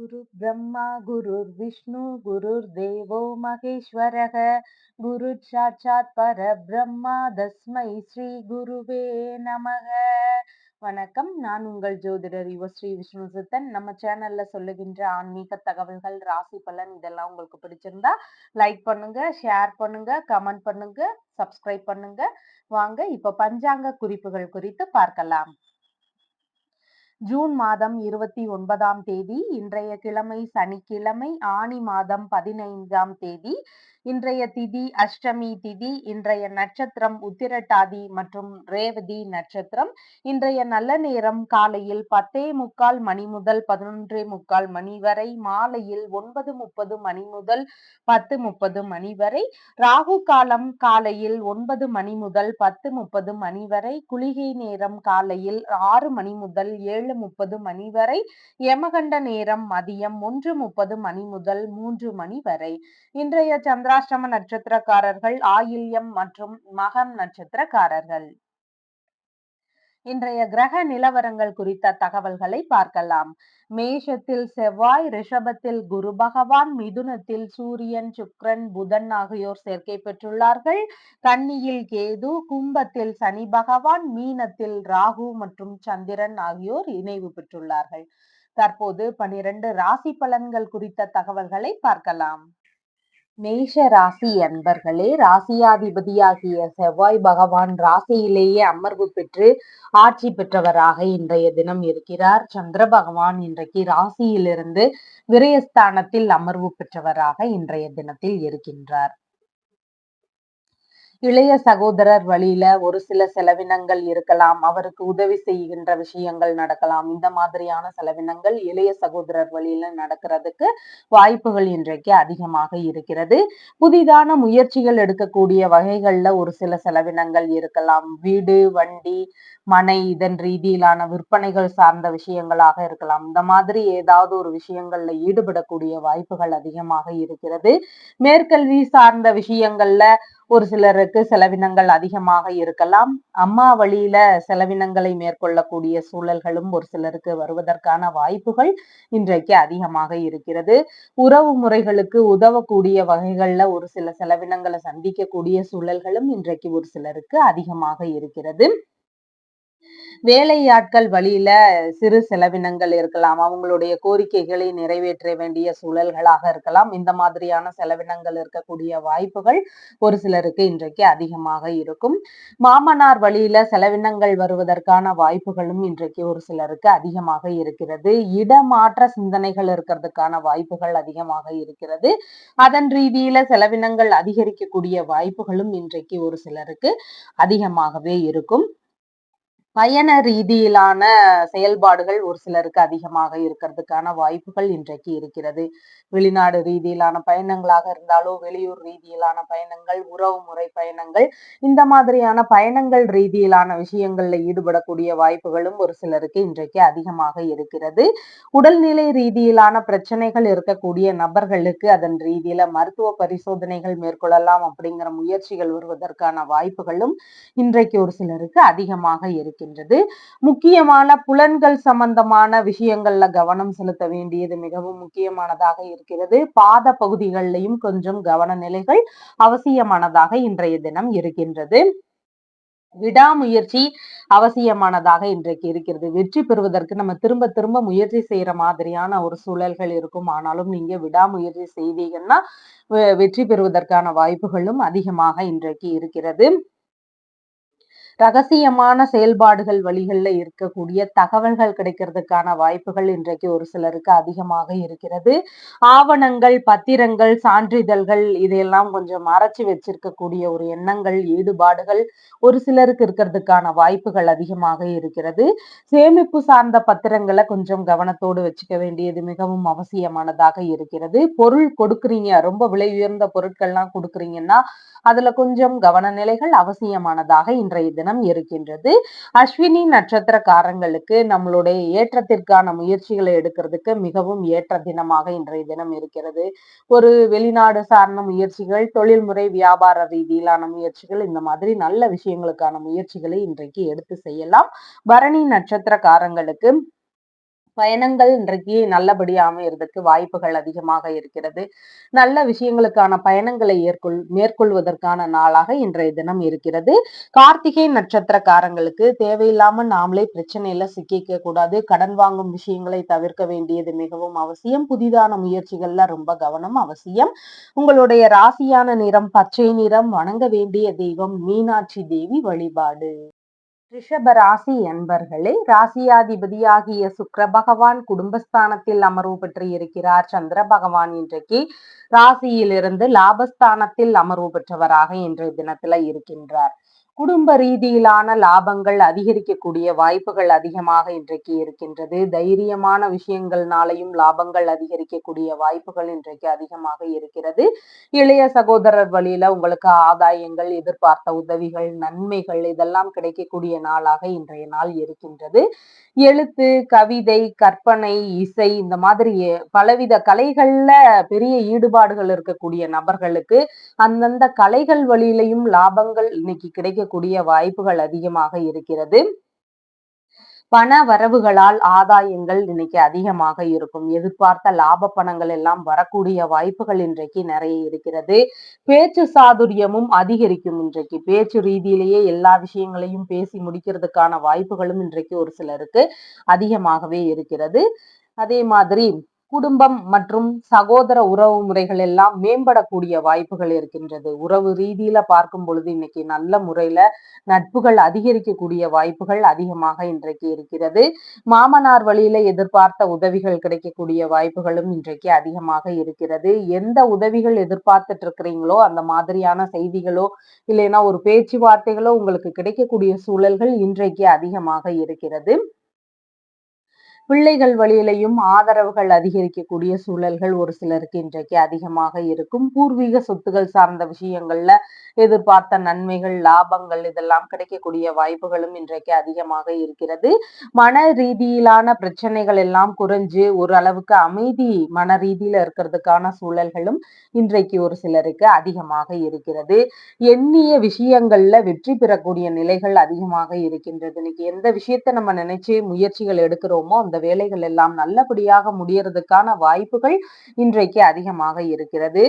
गुरु ब्रह्मा गुरुर्विष्णु गुरुर्देवो महेश्वरः गुरु साक्षात् परब्रह्मा தஸ்மை ஸ்ரீ குருவே நமக. வணக்கம். நான் உங்கள் ஜோதிடர் ஸ்ரீ விஷ்ணு சித்தன். நம்ம சேனல்ல சொல்லுகின்ற ஆன்மீக தகவல்கள், ராசி பலன் இதெல்லாம் உங்களுக்கு பிடிச்சிருந்தா லைக் பண்ணுங்க, ஷேர் பண்ணுங்க, கமெண்ட் பண்ணுங்க, சப்ஸ்கிரைப் பண்ணுங்க. வாங்க இப்ப பஞ்சாங்க குறிப்புகள் குறித்து பார்க்கலாம். ஜூன் மாதம் 29ஆம் தேதி, இன்றைய கிழமை சனிக்கிழமை, ஆனி மாதம் 15ஆம் தேதி. இன்றைய திதி அஷ்டமி திதி. இன்றைய நட்சத்திரம் உத்திரட்டாதி மற்றும் ரேவதி நட்சத்திரம். இன்றைய நல்ல நேரம் காலையில் 10:45 மணி முதல் 11:45 மணி வரை, மாலையில் 9:30 மணி முதல் 10:30 மணி வரை. ராகு காலம் காலையில் 9 மணி முதல் 10:30 மணி வரை. குளிகை நேரம் காலையில் 6 மணி முதல் 7:30 மணி வரை. யமகண்ட நேரம் மதியம் 1:30 மணி முதல் 3 மணி வரை. இன்றைய சந்திராஷ்டம நட்சத்திரக்காரர்கள் ஆயில்யம் மற்றும் மகம் நட்சத்திரக்காரர்கள். இன்றைய கிரக நிலவரங்கள் குறித்த தகவல்களை பார்க்கலாம். மேஷத்தில் செவ்வாய், ரிஷபத்தில் குரு பகவான், மிதுனத்தில் சூரியன், சுக்கிரன், புதன் ஆகியோர் சேர்க்கை பெற்றுள்ளார்கள். கன்னியில் கேது, கும்பத்தில் சனி பகவான், மீனத்தில் ராகு மற்றும் சந்திரன் ஆகியோர் இணைவு பெற்றுள்ளார்கள். தற்போது 12 ராசி பலன்கள் குறித்த தகவல்களை பார்க்கலாம். மேஷ ராசி அன்பர்களே, ராசியாதிபதியாகிய செவ்வாய் பகவான் ராசியிலேயே அமர்வு பெற்று ஆட்சி பெற்றவராக இன்றைய தினம் இருக்கிறார். சந்திர பகவான் இன்றைக்கு ராசியிலிருந்து விரயஸ்தானத்தில் அமர்வு பெற்றவராக இன்றைய தினத்தில் இருக்கின்றார். இளைய சகோதரர் வழியில ஒரு சில செலவினங்கள் இருக்கலாம். அவருக்கு உதவி செய்கின்ற விஷயங்கள் நடக்கலாம். இந்த மாதிரியான செலவினங்கள் இளைய சகோதரர் வழியில நடக்கிறதுக்கு வாய்ப்புகள் இன்றைக்கு அதிகமாக இருக்கிறது. புதிதான முயற்சிகள் எடுக்கக்கூடிய வகைகள்ல ஒரு சில செலவினங்கள் இருக்கலாம். வீடு, வண்டி, மனை இதன் ரீதியிலான விற்பனைகள் சார்ந்த விஷயங்களாக இருக்கலாம். இந்த மாதிரி ஏதாவது ஒரு விஷயங்கள்ல ஈடுபடக்கூடிய வாய்ப்புகள் அதிகமாக இருக்கிறது. மேற்கல்வி சார்ந்த விஷயங்கள்ல ஒரு சிலருக்கு செலவினங்கள் அதிகமாக இருக்கலாம். அம்மா வழியில செலவினங்களை மேற்கொள்ளக்கூடிய சூழல்களும் ஒரு சிலருக்கு வருவதற்கான வாய்ப்புகள் இன்றைக்கு அதிகமாக இருக்கிறது. உறவு முறைகளுக்கு உதவக்கூடிய வகைகள்ல ஒரு சில செலவினங்களை சந்திக்கக்கூடிய சூழல்களும் இன்றைக்கு ஒரு சிலருக்கு அதிகமாக இருக்கிறது. வேலையாட்கள் வழியில சிறு செலவினங்கள் இருக்கலாம். அவங்களுடைய கோரிக்கைகளை நிறைவேற்ற வேண்டிய சூழல்களாக இருக்கலாம். இந்த மாதிரியான செலவினங்கள் இருக்கக்கூடிய வாய்ப்புகள் ஒரு சிலருக்கு இன்றைக்கு அதிகமாக இருக்கும். மாமனார் வழியில செலவினங்கள் வருவதற்கான வாய்ப்புகளும் இன்றைக்கு ஒரு சிலருக்கு அதிகமாக இருக்கிறது. இடமாற்ற சிந்தனைகள் இருக்கிறதுக்கான வாய்ப்புகள் அதிகமாக இருக்கிறது. அதன் ரீதியில செலவினங்கள் அதிகரிக்கக்கூடிய வாய்ப்புகளும் இன்றைக்கு ஒரு சிலருக்கு அதிகமாகவே இருக்கும். பயண ரீதியிலான செயல்பாடுகள் ஒரு சிலருக்கு அதிகமாக இருக்கிறதுக்கான வாய்ப்புகள் இன்றைக்கு இருக்கிறது. வெளிநாடு ரீதியிலான பயணங்களாக இருந்தாலோ, வெளியூர் ரீதியிலான பயணங்கள், உறவு முறை பயணங்கள், இந்த மாதிரியான பயணங்கள் ரீதியிலான விஷயங்கள்ல ஈடுபடக்கூடிய வாய்ப்புகளும் ஒரு சிலருக்கு இன்றைக்கு அதிகமாக இருக்கிறது. உடல்நிலை ரீதியிலான பிரச்சனைகள் இருக்கக்கூடிய நபர்களுக்கு அதன் ரீதியில மருத்துவ பரிசோதனைகள் மேற்கொள்ளலாம் அப்படிங்கிற முயற்சிகள் வருவதற்கான வாய்ப்புகளும் இன்றைக்கு ஒரு சிலருக்கு அதிகமாக இருக்கின்றது. முக்கியமான புலன்கள் சம்பந்தமான விஷயங்கள்ல கவனம் செலுத்த வேண்டியது மிகவும் முக்கியமானதாக இருக்கிறது. பாத பகுதிகளிலையும் கொஞ்சம் கவன நிலைகள் அவசியமானதாக இன்றைய தினம் இருக்கின்றது. விடாமுயற்சி அவசியமானதாக இன்றைக்கு இருக்கிறது. வெற்றி பெறுவதற்கு நம்ம திரும்ப திரும்ப முயற்சி செய்யற மாதிரியான ஒரு சூழல்கள் இருக்கும். ஆனாலும் நீங்க விடாமுயற்சி செய்தீங்கன்னா வெற்றி பெறுவதற்கான வாய்ப்புகளும் அதிகமாக இன்றைக்கு இருக்கிறது. ரகசியமான செயல்பாடுகள் வழிகளில் இருக்கக்கூடிய தகவல்கள் கிடைக்கிறதுக்கான வாய்ப்புகள் இன்றைக்கு ஒரு சிலருக்கு அதிகமாக இருக்கிறது. ஆவணங்கள், பத்திரங்கள், சான்றிதழ்கள் இதையெல்லாம் கொஞ்சம் மறைச்சு வச்சிருக்கக்கூடிய ஒரு எண்ணங்கள், ஈடுபாடுகள் ஒரு சிலருக்கு இருக்கிறதுக்கான வாய்ப்புகள் அதிகமாக இருக்கிறது. சேமிப்பு சார்ந்த பத்திரங்களை கொஞ்சம் கவனத்தோடு வச்சுக்க வேண்டியது மிகவும் அவசியமானதாக இருக்கிறது. பொருள் கொடுக்குறீங்க, ரொம்ப விலை உயர்ந்த பொருட்கள்லாம் கொடுக்குறீங்கன்னா அதுல கொஞ்சம் கவன நிலைகள் அவசியமானதாக இன்றைய தினம் இருக்கின்றது. அஸ்வினி நட்சத்திரக்காரங்களுக்கு நம்மளுடைய ஏற்றத்திற்கான முயற்சிகளை எடுக்கிறதுக்கு மிகவும் ஏற்ற தினமாக இன்றைய தினம் இருக்கிறது. ஒரு வெளிநாடு சார்ந்த முயற்சிகள், தொழில்முறை வியாபார ரீதியிலான முயற்சிகள், இந்த மாதிரி நல்ல விஷயங்களுக்கான முயற்சிகளை இன்றைக்கு எடுத்து செய்யலாம். பரணி நட்சத்திரக்காரங்களுக்கு பயணங்கள் இன்றைக்கு நல்லபடியா அமையறதுக்கு வாய்ப்புகள் அதிகமாக இருக்கிறது. நல்ல விஷயங்களுக்கான பயணங்களை மேற்கொள்வதற்கான நாளாக இன்றைய தினம் இருக்கிறது. கார்த்திகை நட்சத்திரக்காரங்களுக்கு தேவையில்லாம நாமளே பிரச்சனையில சிக்கிக்க கூடாது. கடன் வாங்கும் விஷயங்களை தவிர்க்க வேண்டியது மிகவும் அவசியம். புதிதான முயற்சிகள்ல ரொம்ப கவனம் அவசியம். உங்களுடைய ராசியான நிறம் பச்சை நிறம். வணங்க வேண்டிய தெய்வம் மீனாட்சி தேவி வழிபாடு. ரிஷப ராசி என்பர்களே, ராசியாதிபதியாகிய சுக்கிர பகவான் குடும்பஸ்தானத்தில் அமர்வு பெற்று இருக்கிறார். சந்திர பகவான் இன்றைக்கு ராசியிலிருந்து லாபஸ்தானத்தில் அமர்வு பெற்றவராக இன்றைய தினத்துல இருக்கின்றார். குடும்ப ரீதியிலான லாபங்கள் அதிகரிக்கக்கூடிய வாய்ப்புகள் அதிகமாக இன்றைக்கு இருக்கின்றது. தைரியமான விஷயங்கள்னாலையும் லாபங்கள் அதிகரிக்கக்கூடிய வாய்ப்புகள் இன்றைக்கு அதிகமாக இருக்கிறது. இளைய சகோதரர் வழியில உங்களுக்கு ஆதாயங்கள், எதிர்பார்த்த உதவிகள், நன்மைகள் இதெல்லாம் கிடைக்கக்கூடிய நாளாக இன்றைய நாள் இருக்கின்றது. எழுத்து, கவிதை, கற்பனை, இசை இந்த மாதிரி பலவித கலைகள்ல பெரிய ஈடுபாடுகள் இருக்கக்கூடிய நபர்களுக்கு அந்தந்த கலைகள் வழியிலையும் லாபங்கள் இன்னைக்கு கிடைக்கக்கூடிய வாய்ப்புகள் அதிகமாக இருக்கிறது. பண வரவுகளால் ஆதாயங்கள் இன்னைக்கு அதிகமாக இருக்கும். எதிர்பார்த்த லாப பணங்கள் எல்லாம் வரக்கூடிய வாய்ப்புகள் இன்றைக்கு நிறைய இருக்கிறது. பேச்சு சாதுரியமும் அதிகரிக்கும். இன்றைக்கு பேச்சு ரீதியிலேயே எல்லா விஷயங்களையும் பேசி முடிக்கிறதுக்கான வாய்ப்புகளும் இன்றைக்கு ஒரு சிலருக்கு அதிகமாகவே இருக்கிறது. அதே மாதிரி குடும்பம் மற்றும் சகோதர உறவு முறைகள் எல்லாம் மேம்படக்கூடிய வாய்ப்புகள் இருக்கின்றது. உறவு ரீதியில பார்க்கும் பொழுது இன்னைக்கு நல்ல முறையில நட்புகள் அதிகரிக்கக்கூடிய வாய்ப்புகள் அதிகமாக இன்றைக்கு இருக்கிறது. மாமனார் வழியில எதிர்பார்த்த உதவிகள் கிடைக்கக்கூடிய வாய்ப்புகளும் இன்றைக்கு அதிகமாக இருக்கிறது. எந்த உதவிகள் எதிர்பார்த்துட்டு இருக்கிறீங்களோ அந்த மாதிரியான செய்திகளோ இல்லைன்னா ஒரு பேச்சுவார்த்தைகளோ உங்களுக்கு கிடைக்கக்கூடிய சூழல்கள் இன்றைக்கு அதிகமாக இருக்கிறது. பிள்ளைகள் வழியிலையும் ஆதரவுகள் அதிகரிக்கக்கூடிய சூழல்கள் ஒரு சிலருக்கு இன்றைக்கு அதிகமாக இருக்கும். பூர்வீக சொத்துகள் சார்ந்த விஷயங்கள்ல எதிர்பார்த்த நன்மைகள், லாபங்கள் இதெல்லாம் கிடைக்கக்கூடிய வாய்ப்புகளும் இன்றைக்கு அதிகமாக இருக்கிறது. மன ரீதியிலான பிரச்சனைகள் எல்லாம் குறைஞ்சு ஓரளவுக்கு அமைதி மன ரீதியில இருக்கிறதுக்கான சூழல்களும் இன்றைக்கு ஒரு சிலருக்கு அதிகமாக இருக்கிறது. எண்ணிய விஷயங்கள்ல வெற்றி பெறக்கூடிய நிலைகள் அதிகமாக இருக்கின்றது. இன்னைக்கு எந்த விஷயத்த நம்ம நினைச்சு முயற்சிகள் எடுக்கிறோமோ அந்த வேலைகள் எல்லாம் நல்லபடியாக முடியறதுக்கான வாய்ப்புகள் இன்றைக்கு அதிகமாக இருக்கிறது.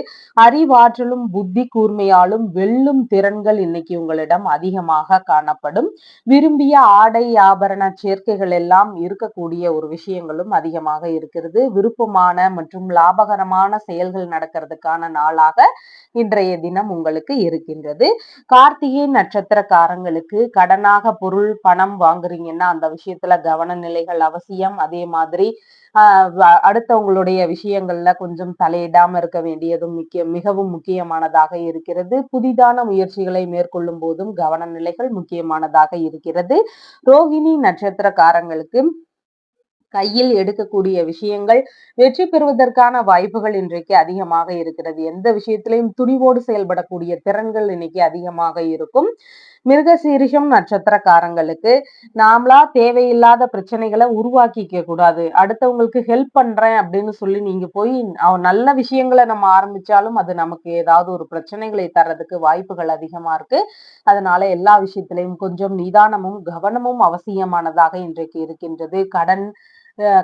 அறிவாற்றலும் புத்தி கூர்மையாலும் வெல்லும் திறன்கள் இன்னைக்கு உங்களிடம் அதிகமாக காணப்படும். விரும்பிய ஆடை ஆபரண சேர்க்கைகள் எல்லாம் இருக்கக்கூடிய ஒரு விஷயங்களும் அதிகமாக இருக்கிறது. விருப்பமான மற்றும் லாபகரமான செயல்கள் நடக்கிறதுக்கான நாளாக இன்றைய தினம் உங்களுக்கு இருக்கின்றது. கார்த்திகை நட்சத்திரக்காரங்களுக்கு கடனாக பொருள் பணம் வாங்குறீங்கன்னா அந்த விஷயத்துல கவன நிலைகள் அவசியம். அதே மாதிரி அடுத்தவங்களுடைய விஷயங்கள்ல கொஞ்சம் தலையிடாம இருக்க வேண்டியதும் மிகவும் முக்கியமானதாக இருக்கிறது. புதிதான முயற்சிகளை மேற்கொள்ளும் போதும் கவன நிலைகள் முக்கியமானதாக இருக்கிறது. ரோகிணி நட்சத்திரக்காரங்களுக்கு கையில் எடுக்கக்கூடிய விஷயங்கள் வெற்றி பெறுவதற்கான வாய்ப்புகள் இன்றைக்கு அதிகமாக இருக்கிறது. எந்த விஷயத்திலையும் துணிவோடு செயல்படக்கூடிய திறன்கள் இன்னைக்கு அதிகமாக இருக்கும். மிருகசீரிஷம் நட்சத்திரக்காரங்களுக்கு நாமளா தேவையில்லாத பிரச்சனைகளை உருவாக்கிக்க கூடாது. அடுத்தவங்களுக்கு ஹெல்ப் பண்றேன் அப்படின்னு சொல்லி நீங்க போய் நல்ல விஷயங்களை நம்ம ஆரம்பிச்சாலும் அது நமக்கு ஏதாவது ஒரு பிரச்சனைகளை தர்றதுக்கு வாய்ப்புகள் அதிகமா இருக்கு. அதனால எல்லா விஷயத்திலையும் கொஞ்சம் நிதானமும் கவனமும் அவசியமானதாக இன்றைக்கு இருக்கின்றது.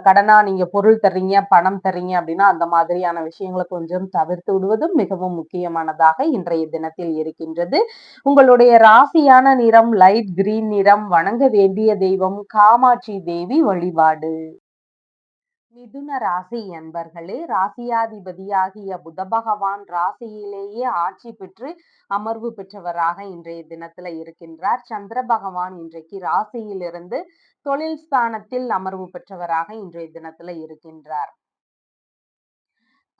கடனா நீங்க பொருள் தர்றீங்க, பணம் தர்றீங்க அப்படின்னா அந்த மாதிரியான விஷயங்களை கொஞ்சம் தவிர்த்து விடுவதும் மிகவும் முக்கியமானதாக இன்றைய தினத்தில் இருக்கின்றது. உங்களுடைய ராசியான நிறம் லைட் கிரீன் நிறம். வணங்க வேண்டிய தெய்வம் காமாட்சி தேவி வழிபாடு. மிதுன ராசி என்பர்களே, ராசியாதிபதியாகிய புத பகவான் ராசியிலேயே ஆட்சி பெற்று அமர்வு பெற்றவராக இன்றைய தினத்துல இருக்கின்றார். சந்திர பகவான் இன்றைக்கு ராசியிலிருந்து தொழில் ஸ்தானத்தில் அமர்வு பெற்றவராக இன்றைய தினத்துல இருக்கின்றார்.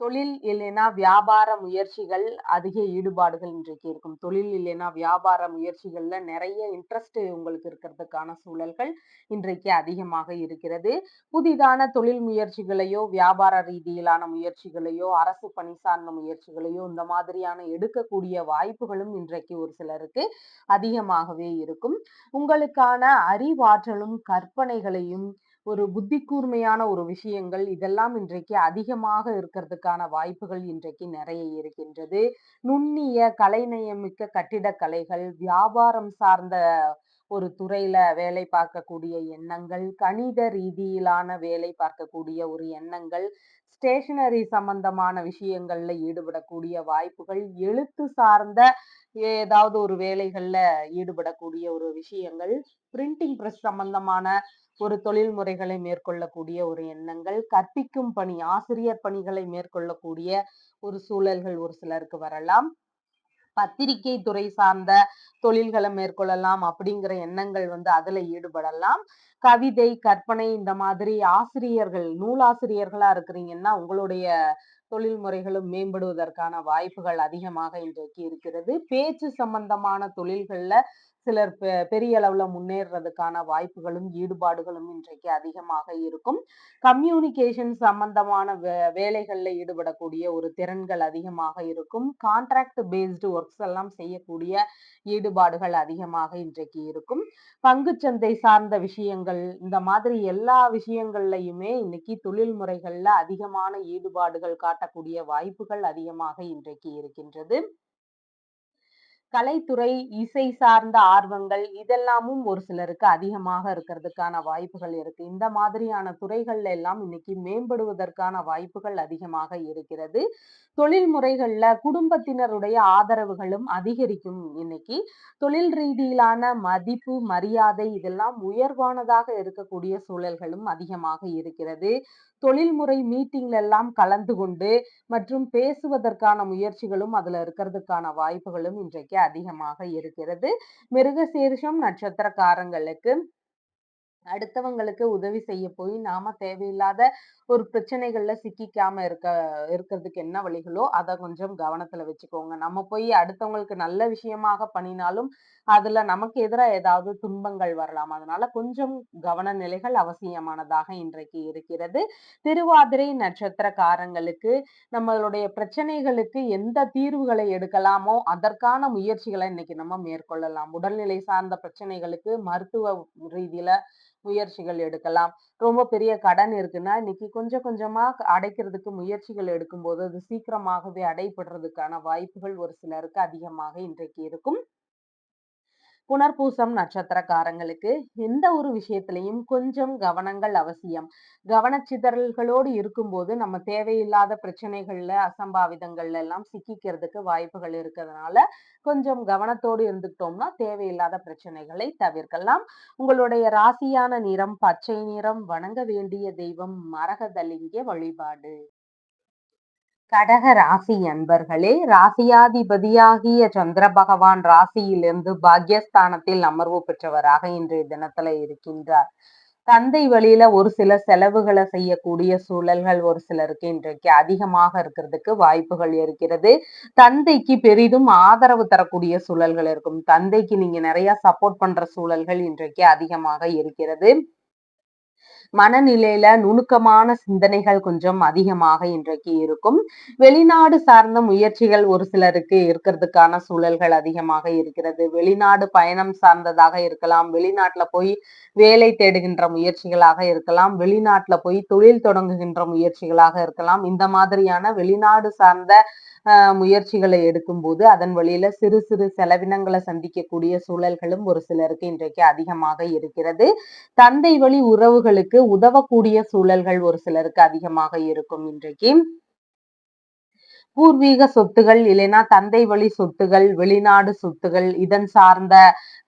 தொழில் இல்லைன்னா வியாபார முயற்சிகள் அதிக ஈடுபாடுகள் இன்றைக்கு இருக்கும். தொழில் இல்லைன்னா வியாபார முயற்சிகள்ல நிறைய இன்ட்ரெஸ்ட் உங்களுக்கு இருக்கிறதுக்கான சூழல்கள் இன்றைக்கு அதிகமாக இருக்கிறது. புதிதான தொழில் முயற்சிகளையோ வியாபார ரீதியிலான முயற்சிகளையோ அரசு பணி சார்ந்த முயற்சிகளையோ இந்த மாதிரியான எடுக்கக்கூடிய வாய்ப்புகளும் இன்றைக்கு ஒரு சிலருக்கு அதிகமாகவே இருக்கும். உங்களுக்கான அறிவாற்றலும் கற்பனைகளையும் ஒரு புத்தி கூர்மையான ஒரு விஷயங்கள் இதெல்லாம் இன்றைக்கு அதிகமாக இருக்கிறதுக்கான வாய்ப்புகள் இன்றைக்கு நிறைய இருக்கின்றது. நுண்ணிய கலைநயமிக்க கட்டிடக் கலைகள், வியாபாரம் சார்ந்த ஒரு துறையில வேலை பார்க்கக்கூடிய எண்ணங்கள், கணித ரீதியிலான வேலை பார்க்கக்கூடிய ஒரு எண்ணங்கள், ஸ்டேஷனரி சம்பந்தமான விஷயங்கள்ல ஈடுபடக்கூடிய வாய்ப்புகள், எழுத்து சார்ந்த ஏதாவது ஒரு வேலைகள்ல ஈடுபடக்கூடிய ஒரு விஷயங்கள், பிரிண்டிங் பிரஸ் சம்பந்தமான ஒரு தொழில் முறைகளை மேற்கொள்ளக்கூடிய ஒரு எண்ணங்கள், கற்பிக்கும் பணி, ஆசிரியர் பணிகளை மேற்கொள்ளக்கூடிய ஒரு சூழல்கள் ஒரு சிலருக்கு வரலாம். பத்திரிகை துறை சார்ந்த தொழில்களை மேற்கொள்ளலாம் அப்படிங்கிற எண்ணங்கள் அதுல ஈடுபடலாம். கவிதை, கற்பனை இந்த மாதிரி ஆசிரியர்கள், நூலாசிரியர்களா இருக்கிறீங்கன்னா, உங்களுடைய தொழில் முறைகளும் மேம்படுவதற்கான வாய்ப்புகள் அதிகமாக இன்றைக்கு இருக்கிறது. பேச்சு சம்பந்தமான தொழில்கள்ல சிலர் பெரிய அளவுல முன்னேறதுக்கான வாய்ப்புகளும், ஈடுபாடுகளும் இன்றைக்கு அதிகமாக இருக்கும். கம்யூனிகேஷன் சம்பந்தமான வேலைகள்ல ஈடுபடக்கூடிய ஒரு திறன்கள் அதிகமாக இருக்கும். கான்ட்ராக்ட் பேஸ்டு ஒர்க்ஸ் எல்லாம் செய்யக்கூடிய ஈடுபாடுகள் அதிகமாக இன்றைக்கு இருக்கும். பங்குச்சந்தை சார்ந்த விஷயங்கள், இந்த மாதிரி எல்லா விஷயங்கள்லயுமே இன்னைக்கு தொழில் முறைகள்ல அதிகமான ஈடுபாடுகள் காட்டக்கூடிய வாய்ப்புகள் அதிகமாக இன்றைக்கு இருக்கின்றது. கலைத்துறை, இசை சார்ந்த ஆர்வங்கள் இதெல்லாமும் ஒரு சிலருக்கு அதிகமாக இருக்கிறதுக்கான வாய்ப்புகள் இருக்கு. இந்த மாதிரியான துறைகள்ல எல்லாம் இன்னைக்கு மேம்படுவதற்கான வாய்ப்புகள் அதிகமாக இருக்கிறது. தொழில் முறைகள்ல குடும்பத்தினருடைய ஆதரவுகளும் அதிகரிக்கும் இன்னைக்கு. தொழில் ரீதியிலான மதிப்பு, மரியாதை இதெல்லாம் உயர்வானதாக இருக்கக்கூடிய சூழல்களும் அதிகமாக இருக்கிறது. தொழில்முறை மீட்டிங்ல எல்லாம் கலந்து கொண்டு மற்றும் பேசுவதற்கான முயற்சிகளும் அதுல இருக்கிறதுக்கான வாய்ப்புகளும் இன்றைக்கு அதிகமாக இருக்கிறது. மிருகசீரிஷம் நட்சத்திரக்காரங்களுக்கு அடுத்தவங்களுக்கு உதவி செய்ய போய் நாம தேவையில்லாத ஒரு பிரச்சனைகள்ல சிக்கிக்காம இருக்கிறதுக்கு என்ன வழிகளோ அத கொஞ்சம் கவனத்துல வச்சுக்கோங்க. நம்ம போய் அடுத்தவங்களுக்கு நல்ல விஷயமாக பண்ணினாலும் அதுல நமக்கு எதிரா ஏதாவது துன்பங்கள் வரலாம். அதனால கொஞ்சம் கவன நிலைகள் அவசியமானதாக இன்றைக்கு இருக்கிறது. திருவாதிரை நட்சத்திரக்காரங்களுக்கு நம்மளுடைய பிரச்சனைகளுக்கு எந்த தீர்வுகளை எடுக்கலாமோ அதற்கான முயற்சிகளை இன்னைக்கு நம்ம மேற்கொள்ளலாம். உடல்நிலை சார்ந்த பிரச்சனைகளுக்கு மருத்துவ ரீதியில முயற்சிகள் எடுக்கலாம். ரொம்ப பெரிய கடன் இருக்குன்னா, இன்னைக்கு கொஞ்சம் கொஞ்சமா அடைக்கிறதுக்கு முயற்சிகள் எடுக்கும்போது, அது சீக்கிரமாகவே அடைபடுறதுக்கான வாய்ப்புகள் ஒரு சிலருக்கு அதிகமாக இன்றைக்கு இருக்கும். புனர்பூசம் நட்சத்திரக்காரங்களுக்கு எந்த ஒரு விஷயத்திலையும் கொஞ்சம் கவனங்கள் அவசியம். கவனச்சிதறல்களோடு இருக்கும்போது நம்ம தேவையில்லாத பிரச்சனைகள்ல, அசம்பாவிதங்கள்ல எல்லாம் சிக்கிக்கிறதுக்கு வாய்ப்புகள் இருக்கிறதுனால, கொஞ்சம் கவனத்தோடு இருந்துக்கிட்டோம்னா தேவையில்லாத பிரச்சனைகளை தவிர்க்கலாம். உங்களுடைய ராசியான நிறம் பச்சை நிறம். வணங்க வேண்டிய தெய்வம் மரகதலிங்க வழிபாடு. கடக ராசி அன்பர்களே, ராசியாதிபதியாகிய சந்திர பகவான் ராசியிலிருந்து பாக்யஸ்தானத்தில் அமர்வு பெற்றவராக இன்றைய தினத்துல இருக்கின்றார். தந்தை வழியில ஒரு சில செலவுகளை செய்யக்கூடிய சூழல்கள் ஒரு சிலருக்கு இன்றைக்கு அதிகமாக இருக்கிறதுக்கு வாய்ப்புகள் இருக்கிறது. தந்தைக்கு பெரிதும் ஆதரவு தரக்கூடிய சூழல்கள் இருக்கும். தந்தைக்கு நீங்க நிறைய சப்போர்ட் பண்ற சூழல்கள் இன்றைக்கு அதிகமாக இருக்கிறது. மனநிலையில நுணுக்கமான சிந்தனைகள் கொஞ்சம் அதிகமாக இன்றைக்கு இருக்கும். வெளிநாடு சார்ந்த முயற்சிகள் ஒரு சிலருக்கு இருக்கிறதுக்கான சூழல்கள் அதிகமாக இருக்கிறது. வெளிநாடு பயணம் சார்ந்ததாக இருக்கலாம். வெளிநாட்டுல போய் வேலை தேடுகின்ற முயற்சிகளாக இருக்கலாம். வெளிநாட்டுல போய் தொழில் தொடங்குகின்ற முயற்சிகளாக இருக்கலாம். இந்த மாதிரியான வெளிநாடு சார்ந்த முயற்சிகளை எடுக்கும்போது அதன் வழியில சிறு சிறு செலவினங்களை சந்திக்கக்கூடிய சூழல்களும் ஒரு சிலருக்கு இன்றைக்கு அதிகமாக இருக்கிறது. தந்தை வழி உறவுகளுக்கு உதவக்கூடிய சூழல்கள் ஒரு சிலருக்கு அதிகமாக இருக்கும் இன்றைக்கு. பூர்வீக சொத்துகள் இல்லைன்னா தந்தை வழி சொத்துகள், வெளிநாடு சொத்துகள் இதன் சார்ந்த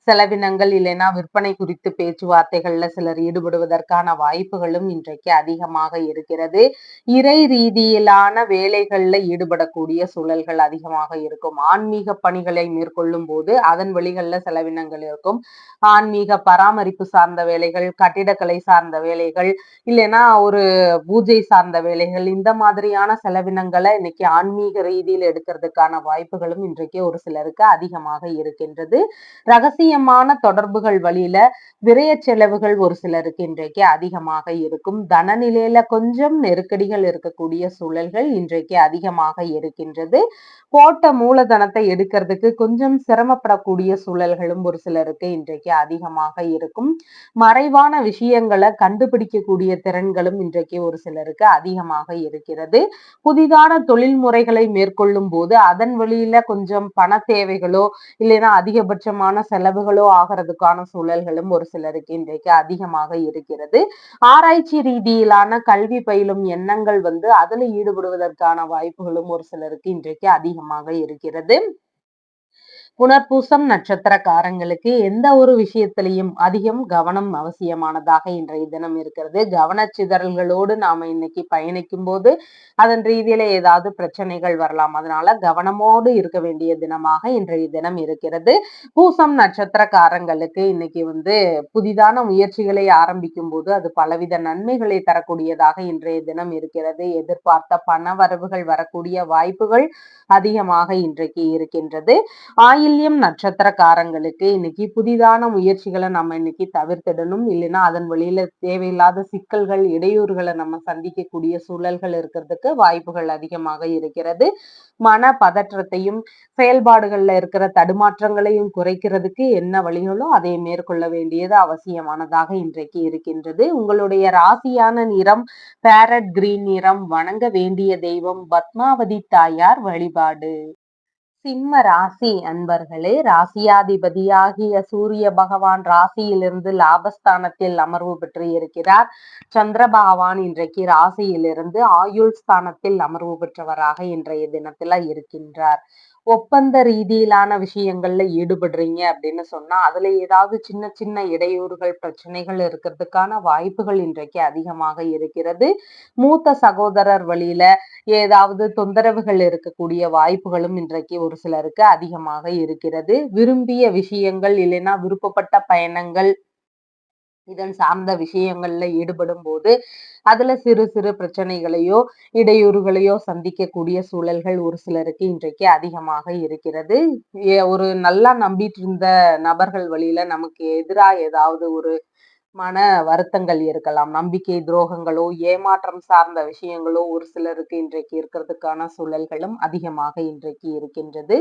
செலவினங்கள் இல்லைன்னா விற்பனை குறித்து பேச்சுவார்த்தைகள்ல சிலர் ஈடுபடுவதற்கான வாய்ப்புகளும் இன்றைக்கு அதிகமாக இருக்கிறது. இறை ரீதியிலான வேலைகள்ல ஈடுபடக்கூடிய சூழல்கள் அதிகமாக இருக்கும். ஆன்மீக பணிகளை மேற்கொள்ளும் போது அதன் வழிகள்ல செலவினங்கள் இருக்கும். ஆன்மீக பராமரிப்பு சார்ந்த வேலைகள், கட்டிடக்கலை சார்ந்த வேலைகள், இல்லைன்னா ஒரு பூஜை சார்ந்த வேலைகள் இந்த மாதிரியான செலவினங்களை இன்னைக்கு ஆன்மீக ரீதியில் எடுக்கிறதுக்கான வாய்ப்புகளும் இன்றைக்கு ஒரு சிலருக்கு அதிகமாக இருக்கின்றது. ரகசியமான தொடர்புகள் வழியில விரய செலவுகள் ஒரு சிலருக்கு இன்றைக்கு அதிகமாக இருக்கும். தனநிலையில கொஞ்சம் நெருக்கடிகள் இருக்கக்கூடிய சூழல்கள் இன்றைக்கு அதிகமாக இருக்கின்றது. போட்ட மூலதனத்தை எடுக்கிறதுக்கு கொஞ்சம் சிரமப்படக்கூடிய சூழல்களும் ஒரு சிலருக்கு இன்றைக்கு அதிகமாக இருக்கும். மறைவான விஷயங்களை கண்டுபிடிக்கக்கூடிய திறன்களும் இன்றைக்கு ஒரு சிலருக்கு அதிகமாக இருக்கிறது. புதிதான தொழில் முறைகளை மேற்கொள்ளும் போது அதன் வழியில கொஞ்சம் பண தேவைகளோ இல்லைன்னா அதிகபட்சமான செலவுகள் மருமகளோ ஆகிறதுக்கான சூழல்களும் ஒரு சிலருக்கு இன்றைக்கு அதிகமாக இருக்கிறது. ஆராய்ச்சி ரீதியிலான கல்வி பயிலும் எண்ணங்கள் அதுல ஈடுபடுவதற்கான வாய்ப்புகளும் ஒரு சிலருக்கு இன்றைக்கு அதிகமாக இருக்கிறது. புனர்பூசம் நட்சத்திரக்காரங்களுக்கு எந்த ஒரு விஷயத்திலையும் அதிகம் கவனம் அவசியமானதாக இன்றைய தினம் இருக்கிறது. கவனச்சிதறல்களோடு நாம இன்னைக்கு பயணிக்கும் போது அதன் ரீதியில ஏதாவது பிரச்சனைகள் வரலாம். அதனால கவனமோடு இருக்க வேண்டிய தினமாக இன்றைய தினம் இருக்கிறது. பூசம் நட்சத்திரக்காரங்களுக்கு இன்னைக்கு புதிதான முயற்சிகளை ஆரம்பிக்கும் போது அது பலவித நன்மைகளை தரக்கூடியதாக இன்றைய தினம் இருக்கிறது. எதிர்பார்த்த பண வரவுகள் வரக்கூடிய வாய்ப்புகள் அதிகமாக இன்றைக்கு இருக்கின்றது. ஆயில்யம் நட்சத்திரக்காரங்களுக்கு இன்னைக்கு புதிதான முயற்சிகளை நம்ம இன்னைக்கு தவிர்த்திடணும். இல்லைன்னா அதன் வழியில தேவையில்லாத சிக்கல்கள், இடையூறுகளை நம்ம சந்திக்கக்கூடிய சூழல்கள் இருக்கிறதுக்கு வாய்ப்புகள் அதிகமாக இருக்கிறது. மன பதற்றத்தையும் செயல்பாடுகள்ல இருக்கிற தடுமாற்றங்களையும் குறைக்கிறதுக்கு என்ன வழிகளோ அதை மேற்கொள்ள வேண்டியது அவசியமானதாக இன்றைக்கு இருக்கின்றது. உங்களுடைய ராசியான நிறம் பேரட் கிரீன் நிறம். வணங்க வேண்டிய தெய்வம் பத்மாவதி தாயார் வழிபாடு. சிம்ம ராசி அன்பர்களே, ராசியாதிபதியாகிய சூரிய பகவான் ராசியிலிருந்து லாபஸ்தானத்தில் அமர்வு பெற்று இருக்கிறார். சந்திர பகவான் இன்றைக்கு ராசியிலிருந்து ஆயுள் ஸ்தானத்தில் அமர்வு பெற்றவராக இன்றைய தினத்துல இருக்கின்றார். ஒப்பந்த ரீதியிலான விஷயங்கள்ல ஈடுபடுறீங்க அப்படின்னு சொன்னா அதுல ஏதாவது சின்ன சின்ன இடையூறுகள், பிரச்சனைகள் இருக்கிறதுக்கான வாய்ப்புகள் இன்றைக்கு அதிகமாக இருக்கிறது. மூத்த சகோதரர் வழியில ஏதாவது தொந்தரவுகள் இருக்கக்கூடிய வாய்ப்புகளும் இன்றைக்கு ஒரு சிலருக்கு அதிகமாக இருக்கிறது. விரும்பிய விஷயங்கள் இல்லைன்னா விருப்பப்பட்ட பயணங்கள் இதன் சார்ந்த விஷயங்கள்ல ஈடுபடும் போது அதுல சிறு சிறு பிரச்சனைகளையோ இடையூறுகளையோ சந்திக்கக்கூடிய சூழல்கள் ஒரு சிலருக்கு இன்றைக்கு அதிகமாக இருக்கிறது. ஒரு நல்லா நம்பிட்டு இருந்த நபர்கள் வழியில நமக்கு எதிராக ஏதாவது ஒரு மன வருத்தங்கள் இருக்கலாம். நம்பிக்கை துரோகங்களோ, ஏமாற்றம் சார்ந்த விஷயங்களோ ஒரு சிலருக்கு இன்றைக்கு இருக்கிறதுக்கான சூழல்களும் அதிகமாக இன்றைக்கு இருக்கின்றது.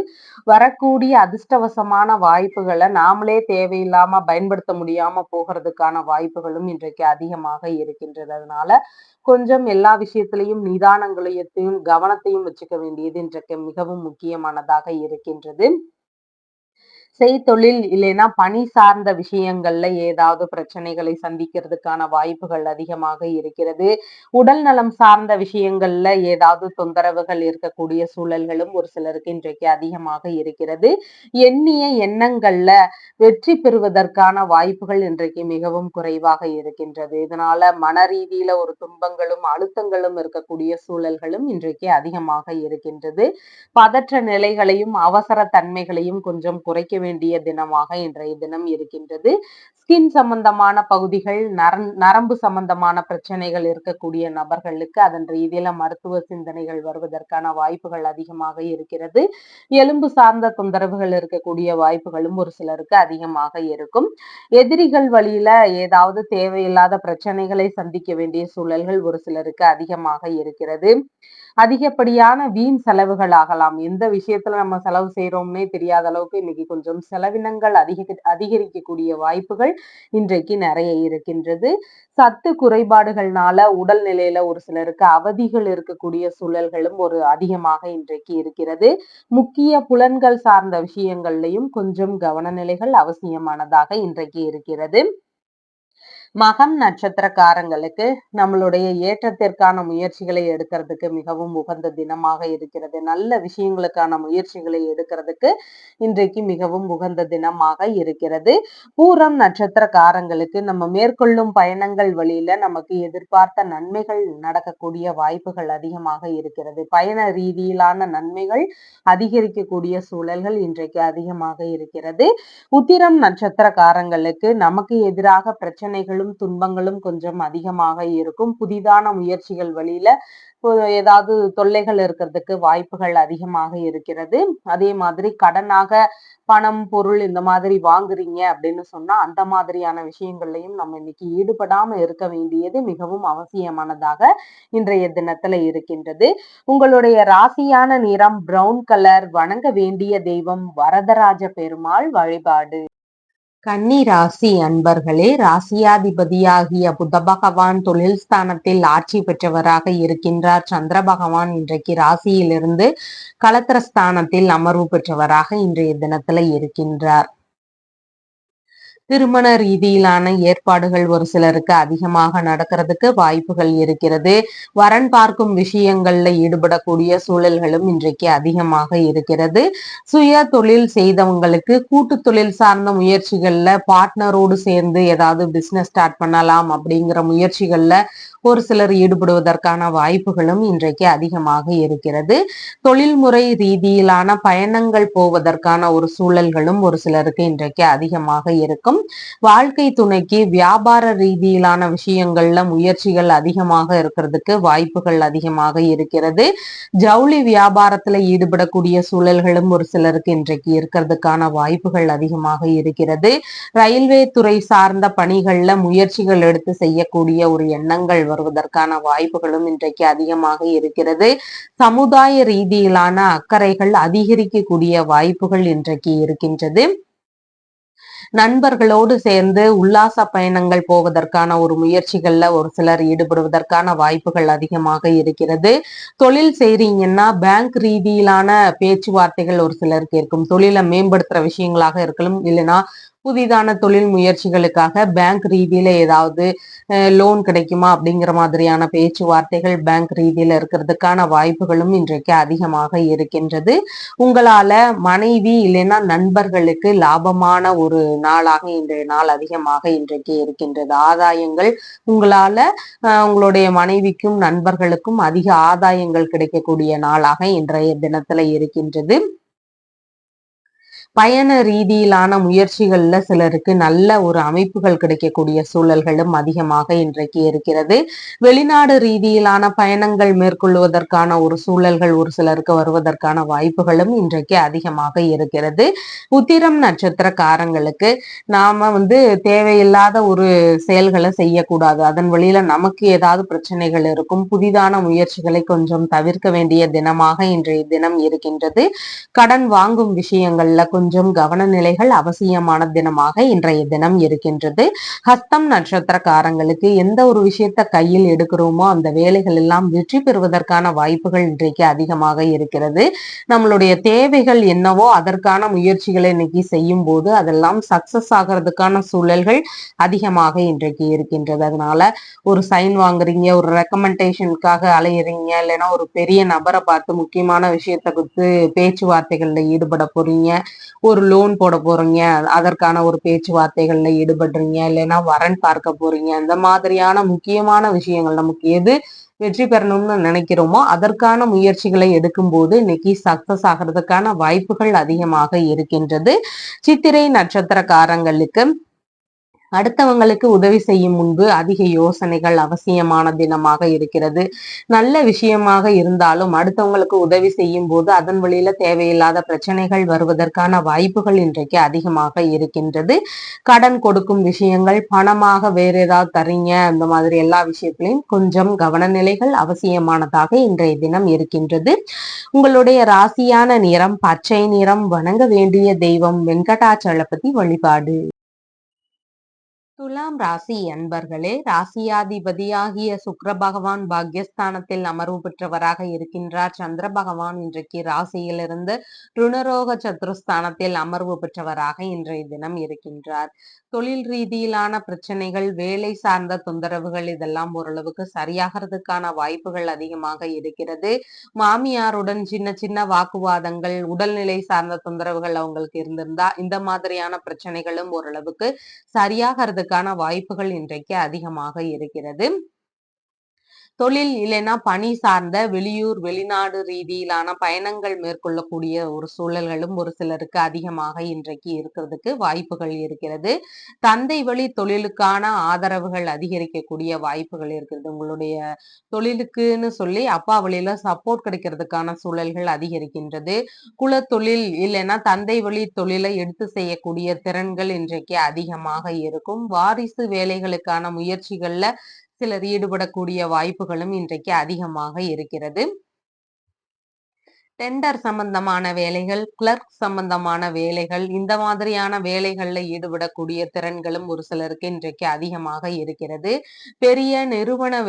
வரக்கூடிய அதிர்ஷ்டவசமான வாய்ப்புகளை நாமளே தேவையில்லாம பயன்படுத்த முடியாம போகிறதுக்கான வாய்ப்புகளும் இன்றைக்கு அதிகமாக இருக்கின்றது. அதனால கொஞ்சம் எல்லா விஷயத்திலையும் நிதானங்களையும் கவனத்தையும் வச்சுக்க வேண்டியது இன்றைக்கு மிகவும் முக்கியமானதாக இருக்கின்றது. செய்தொழில் இல்லைன்னா பணி சார்ந்த விஷயங்கள்ல ஏதாவது பிரச்சனைகளை சந்திக்கிறதுக்கான வாய்ப்புகள் அதிகமாக இருக்கிறது. உடல் நலம் சார்ந்த விஷயங்கள்ல ஏதாவது தொந்தரவுகள் இருக்கக்கூடிய சூழல்களும் ஒரு சிலருக்கு இன்றைக்கு அதிகமாக இருக்கிறது. எண்ணிய எண்ணங்கள்ல வெற்றி பெறுவதற்கான வாய்ப்புகள் இன்றைக்கு மிகவும் குறைவாக இருக்கின்றது. இதனால மன ரீதியில ஒரு துன்பங்களும் அழுத்தங்களும் இருக்கக்கூடிய சூழல்களும் இன்றைக்கு அதிகமாக இருக்கின்றது. பதற்ற நிலைகளையும் அவசர தன்மைகளையும் கொஞ்சம் குறைக்க வேண்டிய தினமாக இன்றைய தினம் இருக்கின்றது. ஸ்கின் சம்பந்தமான பகுதிகள், நரம்பு சம்பந்தமான பிரச்சனைகள் இருக்கக்கூடிய நபர்களுக்கு அதன் ரீதியில மருத்துவ சிந்தனைகள் வருவதற்கான வாய்ப்புகள் அதிகமாக இருக்கிறது. எலும்பு சார்ந்த தொந்தரவுகள் இருக்கக்கூடிய வாய்ப்புகளும் ஒரு சிலருக்கு அதிகமாக இருக்கும். எதிரிகள் வழியில ஏதாவது தேவையில்லாத பிரச்சனைகளை சந்திக்க வேண்டிய சூழல்கள் ஒரு சிலருக்கு அதிகமாக இருக்கிறது. அதிகப்படியான வீண் செலவுகள் ஆகலாம். எந்த விஷயத்துல நம்ம செலவு செய்றோம்னே தெரியாத அளவுக்கு இன்னைக்கு கொஞ்சம் செலவினங்கள் அதிகரிக்கக்கூடிய வாய்ப்புகள் இன்றைக்கு நிறைய இருக்கின்றது. சத்து குறைபாடுகள்னால உடல் நிலையில ஒரு சிலருக்கு அவதிகள் இருக்கக்கூடிய சூழல்களும் ஒரு அதிகமாக இன்றைக்கு இருக்கிறது. முக்கிய புலன்கள் சார்ந்த விஷயங்கள்லையும் கொஞ்சம் கவனநிலைகள் அவசியமானதாக இன்றைக்கு இருக்கிறது. மகம் நட்சத்திரக்காரங்களுக்கு நம்மளுடைய ஏற்றத்திற்கான முயற்சிகளை எடுக்கிறதுக்கு மிகவும் உகந்த தினமாக இருக்கிறது. நல்ல விஷயங்களுக்கான முயற்சிகளை எடுக்கிறதுக்கு இன்றைக்கு மிகவும் உகந்த தினமாக இருக்கிறது. பூரம் நட்சத்திரக்காரங்களுக்கு நம்ம மேற்கொள்ளும் பயணங்கள் வழியில நமக்கு எதிர்பார்த்த நன்மைகள் நடக்கக்கூடிய வாய்ப்புகள் அதிகமாக இருக்கிறது. பயண ரீதியிலான நன்மைகள் அதிகரிக்கக்கூடிய சூழல்கள் இன்றைக்கு அதிகமாக இருக்கிறது. உத்திரம் நட்சத்திரக்காரங்களுக்கு நமக்கு எதிராக பிரச்சனைகளும் துன்பங்களும் கொஞ்சம் அதிகமாக இருக்கும். புதிதான முயற்சிகள் வழியில ஏதாவது தொல்லைகள் இருக்கிறதுக்கு வாய்ப்புகள் அதிகமாக இருக்கிறது. அதே மாதிரி கடனாக பணம், பொருள் இந்த மாதிரி வாங்குறீங்க அப்படின்னு சொன்னா அந்த மாதிரியான விஷயங்கள்லையும் நம்ம இன்னைக்கு ஈடுபடாம இருக்க வேண்டியது மிகவும் அவசியமானதாக இன்றைய தினத்துல இருக்கின்றது. உங்களுடைய ராசியான நிறம் பிரவுன் கலர். வணங்க வேண்டிய தெய்வம் வரதராஜ பெருமாள் வழிபாடு. கன்னி ராசி அன்பர்களே, ராசியாதிபதியாகிய புத பகவான் தொழில் ஸ்தானத்தில் ஆட்சி பெற்றவராக இருக்கின்றார். சந்திர பகவான் இன்றைக்கு ராசியிலிருந்து களத்திர ஸ்தானத்தில் அமர்வு பெற்றவராக இன்றைய தினத்துல இருக்கின்றார். திருமண ரீதியிலான ஏற்பாடுகள் ஒரு சிலருக்கு அதிகமாக நடக்கிறதுக்கு வாய்ப்புகள் இருக்கிறது. வரன் பார்க்கும் விஷயங்கள்ல ஈடுபடக்கூடிய சூழல்களும் இன்றைக்கு அதிகமாக இருக்கிறது. சுய தொழில் செய்தவங்களுக்கு கூட்டு தொழில் சார்ந்த முயற்சிகள்ல பார்ட்னரோடு சேர்ந்து ஏதாவது பிசினஸ் ஸ்டார்ட் பண்ணலாம் அப்படிங்கிற முயற்சிகள்ல ஒரு சிலர் ஈடுபடுவதற்கான வாய்ப்புகளும் இன்றைக்கு அதிகமாக இருக்கிறது. தொழில்முறை ரீதியிலான பயணங்கள் போவதற்கான ஒரு சூழல்களும் ஒரு சிலருக்கு இன்றைக்கு அதிகமாக இருக்கும். வாழ்க்கை துணைக்கு வியாபார ரீதியிலான விஷயங்கள்ல முயற்சிகள் அதிகமாக இருக்கிறதுக்கு வாய்ப்புகள் அதிகமாக இருக்கிறது. ஜவுளி வியாபாரத்துல ஈடுபடக்கூடிய சூழல்களும் ஒரு சிலருக்கு இன்றைக்கு இருக்கிறதுக்கான வாய்ப்புகள் அதிகமாக இருக்கிறது. ரயில்வே துறை சார்ந்த பணிகள்ல முயற்சிகள் எடுத்து செய்யக்கூடிய ஒரு எண்ணங்கள் வருவதற்கான வாய்ப்புகளும் இன்றைக்கு அதிகமாக இருக்கிறது. சமுதாய ரீதியிலான அக்கறைகள் அதிகரிக்கக்கூடிய வாய்ப்புகள் இன்றைக்கு இருக்கின்றது. நண்பர்களோடு சேர்ந்து உல்லாச பயணங்கள் போவதற்கான ஒரு முயற்சிகள்ல ஒரு சிலர் ஈடுபடுவதற்கான வாய்ப்புகள் அதிகமாக இருக்கிறது. தொழில் செய்றீங்கன்னா பேங்க் ரீதியிலான பேச்சுவார்த்தைகள் ஒரு சிலருக்கு இருக்கும். தொழிலை மேம்படுத்துற விஷயங்களாக இருக்கலாம், இல்லைன்னா புதிதான தொழில் முயற்சிகளுக்காக பேங்க் ரீதியில ஏதாவது லோன் கிடைக்குமா அப்படிங்கிற மாதிரியான பேச்சுவார்த்தைகள் பேங்க் ரீதியில இருக்கிறதுக்கான வாய்ப்புகளும் இன்றைக்கு அதிகமாக இருக்கின்றது. உங்களால மனைவி இல்லைன்னா நண்பர்களுக்கு லாபமான ஒரு நாளாக இன்றைய நாள் அதிகமாக இன்றைக்கு இருக்கின்றது. ஆதாயங்கள் உங்களால உங்களுடைய மனைவிக்கும் நண்பர்களுக்கும் அதிக ஆதாயங்கள் கிடைக்கக்கூடிய நாளாக இன்றைய தினத்துல இருக்கின்றது. பயண ரீதியிலான முயற்சிகள்ல சிலருக்கு நல்ல ஒரு அமைப்புகள் கிடைக்கக்கூடிய சூழல்களும் அதிகமாக இன்றைக்கு இருக்கிறது. வெளிநாடு ரீதியிலான பயணங்கள் மேற்கொள்வதற்கான ஒரு சூழல்கள் ஒரு சிலருக்கு வருவதற்கான வாய்ப்புகளும் இன்றைக்கு அதிகமாக இருக்கிறது. உத்திரம் நட்சத்திரக்காரங்களுக்கு நாம தேவையில்லாத ஒரு செயல்களை செய்யக்கூடாது. அதன் வழியில நமக்கு ஏதாவது பிரச்சனைகள் இருக்கும். புதிதான முயற்சிகளை கொஞ்சம் தவிர்க்க வேண்டிய தினமாக இன்றைய தினம் இருக்கின்றது. கடன் வாங்கும் விஷயங்கள்ல கொஞ்சம் கவன நிலைகள் அவசியமான தினமாக இன்றைய தினம் இருக்கின்றது. ஹஸ்தம் நட்சத்திரக்காரங்களுக்கு எந்த ஒரு விஷயத்த கையில் எடுக்கிறோமோ அந்த வேலைகள் எல்லாம் வெற்றி பெறுவதற்கான வாய்ப்புகள் இன்றைக்கு அதிகமாக இருக்கிறது. நம்மளுடைய தேவைகள் என்னவோ அதற்கான முயற்சிகளை இன்னைக்கு செய்யும் போது அதெல்லாம் சக்சஸ் ஆகிறதுக்கான சூழல்கள் அதிகமாக இன்றைக்கு இருக்கின்றது. அதனால ஒரு சைன் வாங்குறீங்க, ஒரு ரெக்கமெண்டேஷனுக்காக அலையிறீங்க, இல்லைன்னா ஒரு பெரிய நபரை பார்த்து முக்கியமான விஷயத்த கொடுத்து பேச்சுவார்த்தைகள்ல ஈடுபட போறீங்க, ஒரு லோன் போட போறீங்க, அதற்கான ஒரு பேச்சுவார்த்தைகள்ல ஈடுபடுறீங்க, இல்லைன்னா வரன் பார்க்க போறீங்க, இந்த மாதிரியான முக்கியமான விஷயங்கள் நமக்கு எது வெற்றி பெறணும்னு நினைக்கிறோமோ அதற்கான முயற்சிகளை எடுக்கும் போது இன்னைக்கு சக்சஸ் ஆகிறதுக்கான வாய்ப்புகள் அதிகமாக இருக்கின்றது. சித்திரை நட்சத்திரக்காரங்களுக்கு அடுத்தவங்களுக்கு உதவி செய்யும் முன்பு அதிக யோசனைகள் அவசியமான தினமாக இருக்கிறது. நல்ல விஷயமாக இருந்தாலும் அடுத்தவங்களுக்கு உதவி செய்யும் போது அதன் வழியில தேவையில்லாத பிரச்சனைகள் வருவதற்கான வாய்ப்புகள் இன்றைக்கு அதிகமாக இருக்கின்றது. கடன் கொடுக்கும் விஷயங்கள், பணமாக வேற ஏதாவது தரீங்க, அந்த மாதிரி எல்லா விஷயத்திலையும் கொஞ்சம் கவனநிலைகள் அவசியமானதாக இன்றைய தினம் இருக்கின்றது. உங்களுடைய ராசியான நிறம் பச்சை நிறம். வணங்க வேண்டிய தெய்வம் வெங்கடாச்சலபதி வழிபாடு. துலாம் ராசி அன்பர்களே, ராசியாதிபதியாகிய சுக்கிர பகவான் பாக்யஸ்தானத்தில் அமர்வு பெற்றவராக இருக்கின்றார். சந்திர பகவான் இன்றைக்கு ராசியிலிருந்து ருணரோக சத்துருஸ்தானத்தில் அமர்வு பெற்றவராக இன்றைய தினம் இருக்கின்றார். தொழில் ரீதியிலான பிரச்சனைகள், வேலை சார்ந்த தொந்தரவுகள் இதெல்லாம் ஓரளவுக்கு சரியாகிறதுக்கான வாய்ப்புகள் அதிகமாக இருக்கிறது. மாமியாருடன் சின்ன சின்ன வாக்குவாதங்கள், உடல்நிலை சார்ந்த தொந்தரவுகள் அவங்களுக்கு இருந்திருந்தா இந்த மாதிரியான பிரச்சனைகளும் ஓரளவுக்கு சரியாகிறதுக்கான வாய்ப்புகள் இன்றைக்கு அதிகமாக இருக்கிறது. தொழில் இல்லைன்னா பணி சார்ந்த வெளியூர் வெளிநாடு ரீதியிலான பயணங்கள் மேற்கொள்ளக்கூடிய ஒரு சூழல்களும் ஒரு சிலருக்கு அதிகமாக இன்றைக்கு இருக்கிறதுக்கு வாய்ப்புகள் இருக்கிறது. தந்தை வழி தொழிலுக்கான ஆதரவுகள் அதிகரிக்கக்கூடிய வாய்ப்புகள் இருக்கிறது. உங்களுடைய தொழிலுக்குன்னு சொல்லி அப்பா வழியில சப்போர்ட் கிடைக்கிறதுக்கான சூழல்கள் அதிகரிக்கின்றது. குல தொழில் இல்லைன்னா தந்தை வழி தொழிலை எடுத்து செய்யக்கூடிய திறன்கள் இன்றைக்கு அதிகமாக இருக்கும். வாரிசு வேலைகளுக்கான முயற்சிகள்ல சிலர் ஈடுபடக்கூடிய வாய்ப்புகளும் இன்றைக்கு அதிகமாக இருக்கிறது. டெண்டர் சம்பந்தமான வேலைகள், கிளர்க் சம்பந்தமான வேலைகள், இந்த மாதிரியான வேலைகள்ல ஈடுபடக்கூடிய திறன்களும் ஒரு சிலருக்கு இன்றைக்கு அதிகமாக இருக்கிறது. பெரிய நிறுவன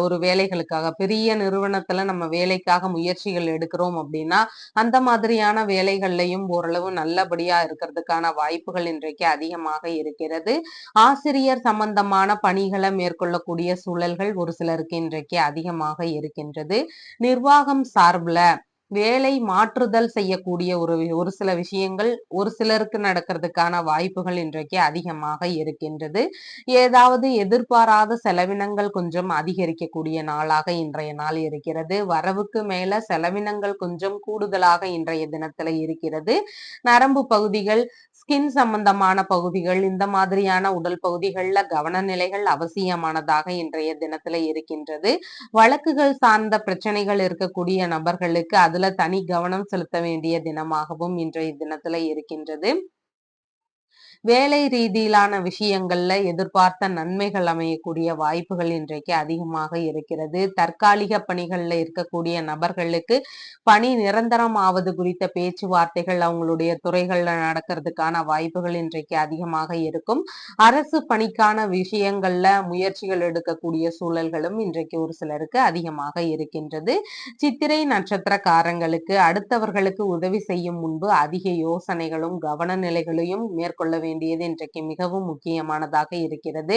ஒரு வேலைகளுக்காக, பெரிய நிறுவனத்துல நம்ம வேலைக்காக முயற்சிகள் எடுக்கிறோம் அப்படின்னா, அந்த மாதிரியான வேலைகள்லையும் ஓரளவு நல்லபடியா இருக்கிறதுக்கான வாய்ப்புகள் இன்றைக்கு அதிகமாக இருக்கிறது. ஆசிரியர் சம்பந்தமான பணிகளை மேற்கொள்ளக்கூடிய சூழல்கள் ஒரு சிலருக்கு இன்றைக்கு அதிகமாக இருக்கின்றது. நிர்வாகம் சார்புல வேலை மாற்றுதல் செய்யக்கூடிய ஒரு சில விஷயங்கள் ஒரு சிலருக்கு நடக்கிறதுக்கான வாய்ப்புகள் இன்றைக்கு அதிகமாக இருக்கின்றது. ஏதாவது எதிர்பாராத செலவினங்கள் கொஞ்சம் அதிகரிக்கக்கூடிய நாளாக இன்றைய நாள் இருக்கிறது. வரவுக்கு மேல செலவினங்கள் கொஞ்சம் கூடுதலாக இன்றைய தினத்துல இருக்கிறது. நரம்பு பகுதிகள், ஸ்கின் சம்பந்தமான பகுதிகள், இந்த மாதிரியான உடல் பகுதிகள்ல கவனநிலைகள் அவசியமானதாக இன்றைய தினத்துல இருக்கின்றது. வழக்குகள் சார்ந்த பிரச்சனைகள் இருக்கக்கூடிய நபர்களுக்கு அதுல தனி கவனம் செலுத்த வேண்டிய தினமாகவும் இன்றைய தினத்துல இருக்கின்றது. வேலை ரீதியிலான விஷயங்கள்ல எதிர்பார்த்த நன்மைகள் அமையக்கூடிய வாய்ப்புகள் இன்றைக்கு அதிகமாக இருக்கிறது. தற்காலிக பணிகள்ல இருக்கக்கூடிய நபர்களுக்கு பணி நிரந்தரம் ஆவது குறித்த பேச்சுவார்த்தைகள் அவங்களுடைய துறைகள்ல நடக்கிறதுக்கான வாய்ப்புகள் இன்றைக்கு அதிகமாக இருக்கும். அரசு பணிக்கான விஷயங்கள்ல முயற்சிகள் எடுக்கக்கூடிய சூழல்களும் இன்றைக்கு ஒரு சிலருக்கு அதிகமாக இருக்கின்றது. சித்திரை நட்சத்திரக்காரங்களுக்கு அடுத்தவர்களுக்கு உதவி செய்யும் முன்பு அதிக யோசனைகளும் கவன நிலைகளையும் மேற்கொள்ள வேண்டியது இன்றைக்கு மிகவும் முக்கியமானதாக இருக்கிறது.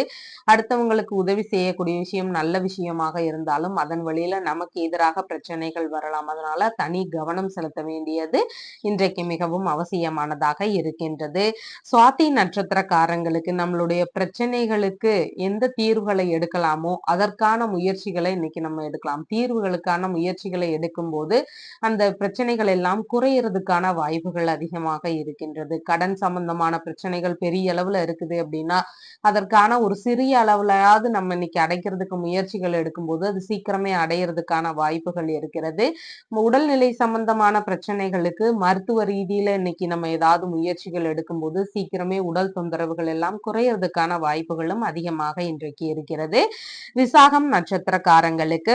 அடுத்தவங்களுக்கு உதவி செய்யக்கூடிய விஷயம் நல்ல விஷயமாக இருந்தாலும் அதன் வழியில நமக்கு எதிராக பிரச்சனைகள் வரலாம். அதனால தனி கவனம் செலுத்த வேண்டியது இன்றைக்கு மிகவும் அவசியமானதாக இருக்கின்றது. சுவாதி நட்சத்திரக்காரங்களுக்கு நம்மளுடைய பிரச்சனைகளுக்கு எந்த தீர்வுகளை எடுக்கலாமோ அதற்கான முயற்சிகளை இன்னைக்கு நம்ம எடுக்கலாம். தீர்வுகளுக்கான முயற்சிகளை எடுக்கும் போது அந்த பிரச்சனைகள் எல்லாம் குறையறதுக்கான வாய்ப்புகள் அதிகமாக இருக்கின்றது. கடன் சம்பந்தமான பிரச்சனைகள் பெரிய அளவுல இருக்குது அப்படின்னா அதற்கான ஒரு சிறிய அளவுலயாவது நம்ம இன்னைக்கு அடைக்கிறதுக்கு முயற்சிகள் எடுக்கும்போது அது சீக்கிரமே அடையிறதுக்கான வாய்ப்புகள் இருக்கிறது. உடல்நிலை சம்பந்தமான பிரச்சனைகளுக்கு மருத்துவ ரீதியில இன்னைக்கு நம்ம ஏதாவது முயற்சிகள் எடுக்கும்போது சீக்கிரமே உடல் தொந்தரவுகள் எல்லாம் குறையறதுக்கான வாய்ப்புகளும் அதிகமாக இன்றைக்கு இருக்கிறது. விசாகம் நட்சத்திரக்காரங்களுக்கு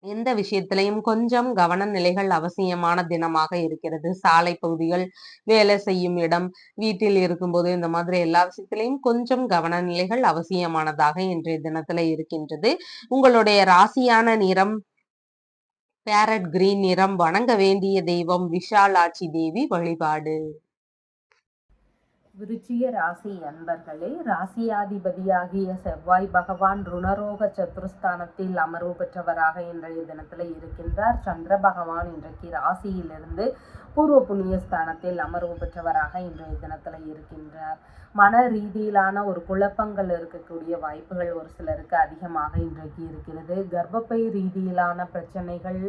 எந்த விஷயத்திலையும் கொஞ்சம் கவன நிலைகள் அவசியமான தினமாக இருக்கிறது. சாலை பகுதிகள், வேலை செய்யும் இடம், வீட்டில் இருக்கும்போது இந்த மாதிரி எல்லா விஷயத்திலையும் கொஞ்சம் கவன நிலைகள் அவசியமானதாக இன்றைய தினத்துல இருக்கின்றது. உங்களுடைய ராசியான நிறம் பேரட் கிரீன் நிறம். வணங்க வேண்டிய தெய்வம் விஷாலாட்சி தேவி வழிபாடு. விருச்சிக ராசி அன்பர்களே, ராசியாதிபதியாகிய செவ்வாய் பகவான் ருணரோக சத்துருஸ்தானத்தில் அமர்வு பெற்றவராக இன்றைய தினத்தில் இருக்கின்றார். சந்திர பகவான் இன்றைக்கு ராசியிலிருந்து பூர்வ புண்ணிய ஸ்தானத்தில் அமர்வு பெற்றவராக இன்றைய தினத்தில் இருக்கின்றார். மன ரீதியிலான ஒரு குழப்பங்கள் இருக்கக்கூடிய வாய்ப்புகள் ஒரு சிலருக்கு அதிகமாக இன்றைக்கு இருக்கிறது. கர்ப்பப்பை ரீதியிலான பிரச்சனைகள்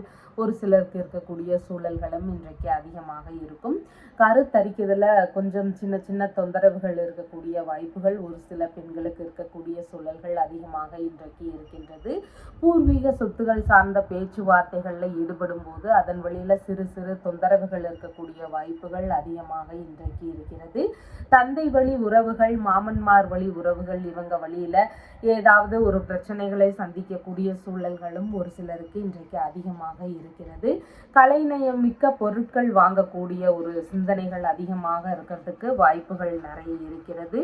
ஒரு சிலருக்கு இருக்கக்கூடிய சூழல்களும் இன்றைக்கு அதிகமாக இருக்கும். கருத்தரிக்கிறதுல கொஞ்சம் சின்ன சின்ன தொந்தரவுகள் இருக்கக்கூடிய வாய்ப்புகள் ஒரு சில பெண்களுக்கு இருக்கக்கூடிய சூழல்கள் அதிகமாக இன்றைக்கு இருக்கின்றது. பூர்வீக சொத்துகள் சார்ந்த பேச்சுவார்த்தைகளில் ஈடுபடும் போது அதன் வழியில சிறு சிறு தொந்தரவுகள் இருக்கக்கூடிய வாய்ப்புகள் அதிகமாக இன்றைக்கு இருக்கிறது. தந்தை வழி உறவுகள், மாமன்மார் வழி உறவுகள், இவங்க வழியில ஏதாவது ஒரு பிரச்சனைகளை சந்திக்கக்கூடிய சூழல்களும் ஒரு சிலருக்கு இன்றைக்கு அதிகமாக இருக்கிறது. கலைநயம் மிக்க பொருட்கள் வாங்கக்கூடிய ஒரு சிந்தனைகள் அதிகமாக இருக்கிறதுக்கு வாய்ப்புகள் நிறைய இருக்கிறது.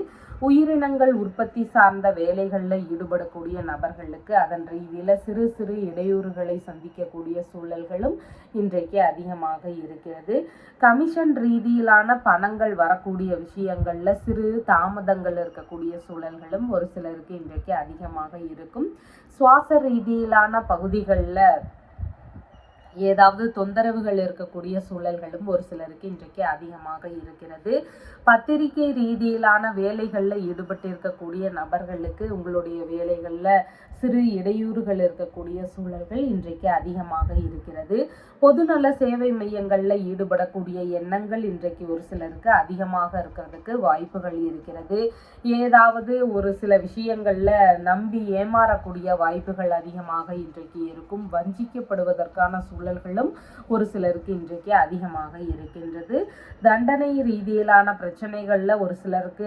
உயிரினங்கள் உற்பத்தி சார்ந்த வேலைகளில் ஈடுபடக்கூடிய நபர்களுக்கு அதன் ரீதியில சிறு சிறு இடையூறுகளை சந்திக்கக்கூடிய சூழல்களும் இன்றைக்கு அதிகமாக இருக்கிறது. கமிஷன் ரீதியிலான பணங்கள் வரக்கூடிய விஷயங்கள்ல சிறு தாமதங்கள் இருக்கக்கூடிய சூழல்களும் ஒரு சிலருக்கு இன்றைக்கு அதிகமாக இருக்கும். சுவாச ரீதியிலான பகுதிகளில் ஏதாவது தொந்தரவுகள் இருக்கக்கூடிய சூழல்களும் ஒரு சிலருக்கு இன்றைக்கு அதிகமாக இருக்கிறது. பத்திரிகை ரீதியிலான வேலைகளில் ஈடுபட்டிருக்கக்கூடிய நபர்களுக்கு உங்களுடைய வேலைகளில் சிறு இடையூறுகள் இருக்கக்கூடிய சூழல்கள் இன்றைக்கு அதிகமாக இருக்கிறது. பொதுநல சேவை மையங்களில் ஈடுபடக்கூடிய எண்ணங்கள் இன்றைக்கு ஒரு சிலருக்கு அதிகமாக இருக்கிறதுக்கு வாய்ப்புகள் இருக்கிறது. ஏதாவது ஒரு சில விஷயங்களில் நம்பி ஏமாறக்கூடிய வாய்ப்புகள் அதிகமாக இன்றைக்கு இருக்கும். வஞ்சிக்கப்படுவதற்கான சூழல் சூழல்களும் ஒரு சிலருக்கு இன்றைக்கு அதிகமாக இருக்கின்றது. தண்டனை ரீதியிலான பிரச்சனைகள்ல ஒரு சிலருக்கு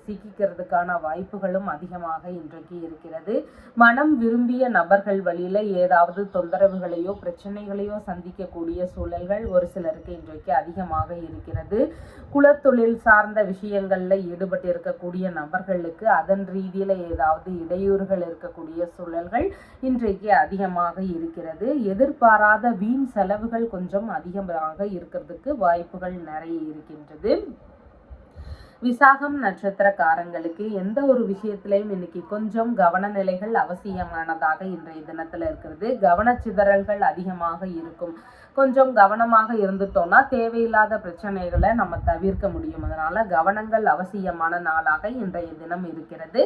சிக்கிக்கிறதுக்கான வாய்ப்புகளும் அதிகமாக இன்றைக்கு இருக்கிறது. மனம் விரும்பிய நபர்கள் வழியில ஏதாவது தொந்தரவுகளையோ பிரச்சனைகளையோ சந்திக்கக்கூடிய சூழல்கள் ஒரு சிலருக்கு இன்றைக்கு அதிகமாக இருக்கிறது. குலத்தொழில் சார்ந்த விஷயங்கள்ல ஈடுபட்டு இருக்கக்கூடிய நபர்களுக்கு அதன் ரீதியில ஏதாவது இடையூறுகள் இருக்கக்கூடிய சூழல்கள் இன்றைக்கு அதிகமாக இருக்கிறது. எதிர்பாராத வீண் செலவுகள் கொஞ்சம் அதிகமாக இருக்கிறதுக்கு வாய்ப்புகள் நிறைய இருக்கின்றது. விசாகம் நட்சத்திரக்காரங்களுக்கு எந்த ஒரு விஷயத்திலையும் இன்னைக்கு கொஞ்சம் கவனநிலைகள் அவசியமானதாக இன்றைய தினத்துல இருக்கிறது. கவனச்சிதறல்கள் அதிகமாக இருக்கும். கொஞ்சம் கவனமாக இருந்துட்டோம்னா தேவையில்லாத பிரச்சனைகளை நம்ம தவிர்க்க முடியும். அதனால கவனங்கள் அவசியமான நாளாக இன்றைய தினம் இருக்கிறது.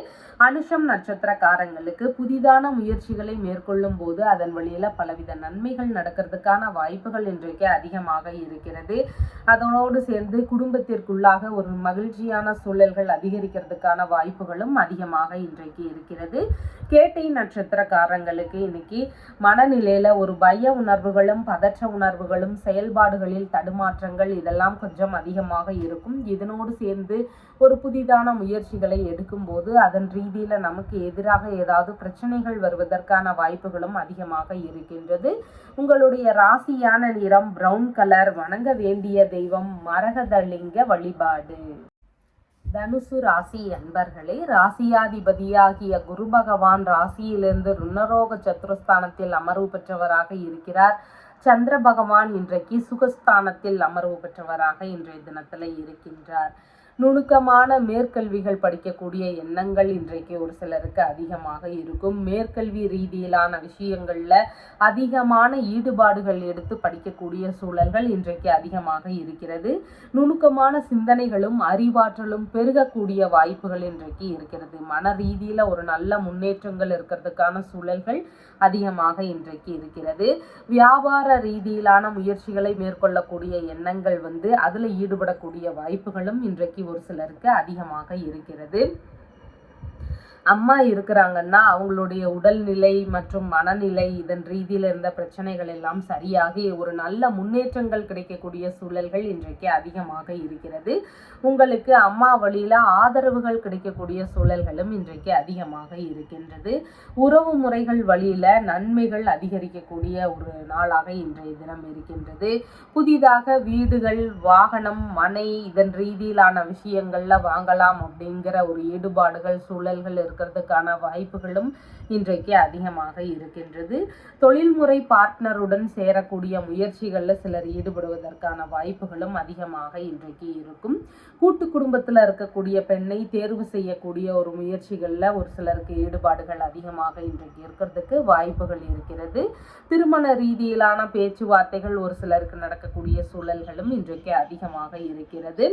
அனுஷம் நட்சத்திரக்காரங்களுக்கு புதிதான முயற்சிகளை மேற்கொள்ளும் போது அதன் வழியில பலவித நன்மைகள் நடக்கிறதுக்கான வாய்ப்புகள் இன்றைக்கு அதிகமாக இருக்கிறது. அதனோடு சேர்ந்து குடும்பத்திற்குள்ளாக ஒரு மகிழ்ச்சியான சூழல்கள் அதிகரிக்கிறதுக்கான வாய்ப்புகளும் அதிகமாக இன்றைக்கு இருக்கிறது. கேட்டை நட்சத்திரக்காரங்களுக்கு இன்னைக்கு மனநிலையில ஒரு பய உணர்வுகளும் பதற்ற உணர்வுகளும் செயல்பாடுகளில் தடுமாற்றங்கள் இதெல்லாம் கொஞ்சம் அதிகமாக இருக்கும். இதனோடு சேர்ந்து ஒரு புதிதான முயற்சிகளை எடுக்கும் போது அதன் ரீதியில நமக்கு எதிராக ஏதாவது பிரச்சனைகள் வருவதற்கான வாய்ப்புகளும் அதிகமாக இருக்கின்றது. உங்களுடைய ராசியான நிறம் பிரவுன் கலர். வணங்க வேண்டிய தெய்வம் மரகதலிங்க வழிபாடு. தனுசு ராசி அன்பர்களே, ராசியாதிபதியாகிய குரு பகவான் ராசியிலிருந்து ருணரோக சத்துருஸ்தானத்தில் அமர்வு பெற்றவராக இருக்கிறார். சந்திர பகவான் இன்றைக்கு சுகஸ்தானத்தில் அமர்வு பெற்றவராக இன்றைய தினத்துல இருக்கின்றார். நுணுக்கமான மேற்கல்விகள் படிக்கக்கூடிய எண்ணங்கள் இன்றைக்கு ஒரு சிலருக்கு அதிகமாக இருக்கும். மேற்கல்வி ரீதியிலான விஷயங்கள்ல அதிகமான ஈடுபாடுகள் எடுத்து படிக்கக்கூடிய சூழல்கள் இன்றைக்கு அதிகமாக இருக்கிறது. நுணுக்கமான சிந்தனைகளும் அறிவாற்றலும் பெருகக்கூடிய வாய்ப்புகள் இன்றைக்கு இருக்கிறது. மன ரீதியில ஒரு நல்ல முன்னேற்றங்கள் இருக்கிறதுக்கான சூழல்கள் அதிகமாக இன்றைக்கு இருக்கிறது. வியாபார ரீதியிலான முயற்சிகளை மேற்கொள்ளக்கூடிய எண்ணங்கள் அதுல ஈடுபடக்கூடிய வாய்ப்புகளும் இன்றைக்கு ஒரு சிலருக்கு அதிகமாக இருக்கிறது. அம்மா இருக்கிறாங்கன்னா அவங்களுடைய உடல்நிலை மற்றும் மனநிலை இதன் ரீதியில இருந்த பிரச்சனைகள் எல்லாம் சரியாகி ஒரு நல்ல முன்னேற்றங்கள் கிடைக்கக்கூடிய சூழல்கள் இன்றைக்கு அதிகமாக இருக்கிறது. உங்களுக்கு அம்மா வழியில ஆதரவுகள் கிடைக்கக்கூடிய சூழல்களும் இன்றைக்கு அதிகமாக இருக்கின்றது. உறவு முறைகள் வழியில நன்மைகள் அதிகரிக்கக்கூடிய ஒரு நாளாக இன்றைய தினம் இருக்கின்றது. புதிதாக வீடுகள் வாகனம் மனை இதன் ரீதியிலான விஷயங்கள்ல வாங்கலாம் அப்படிங்கிற ஒரு ஈடுபாடுகள் சூழல்கள் இருக்கிறதுக்கான வாய்ப்புகளும் இன்றைக்கு அதிகமாக இருக்கின்றது. தொழில்முறை பார்ட்னருடன் சேரக்கூடிய முயற்சிகள்ல சிலர் ஈடுபடுவதற்கான வாய்ப்புகளும் அதிகமாக இன்றைக்கு இருக்கும். கூட்டு குடும்பத்துல இருக்கக்கூடிய பெண்ணை தேர்வு செய்யக்கூடிய ஒரு முயற்சிகள்ல ஒரு சிலருக்கு ஈடுபாடுகள் அதிகமாக இன்றைக்கு இருக்கிறதுக்கு வாய்ப்புகள் இருக்கிறது. திருமண ரீதியிலான பேச்சுவார்த்தைகள் ஒரு சிலருக்கு நடக்கக்கூடிய சூழல்களும் இன்றைக்கு அதிகமாக இருக்கிறது.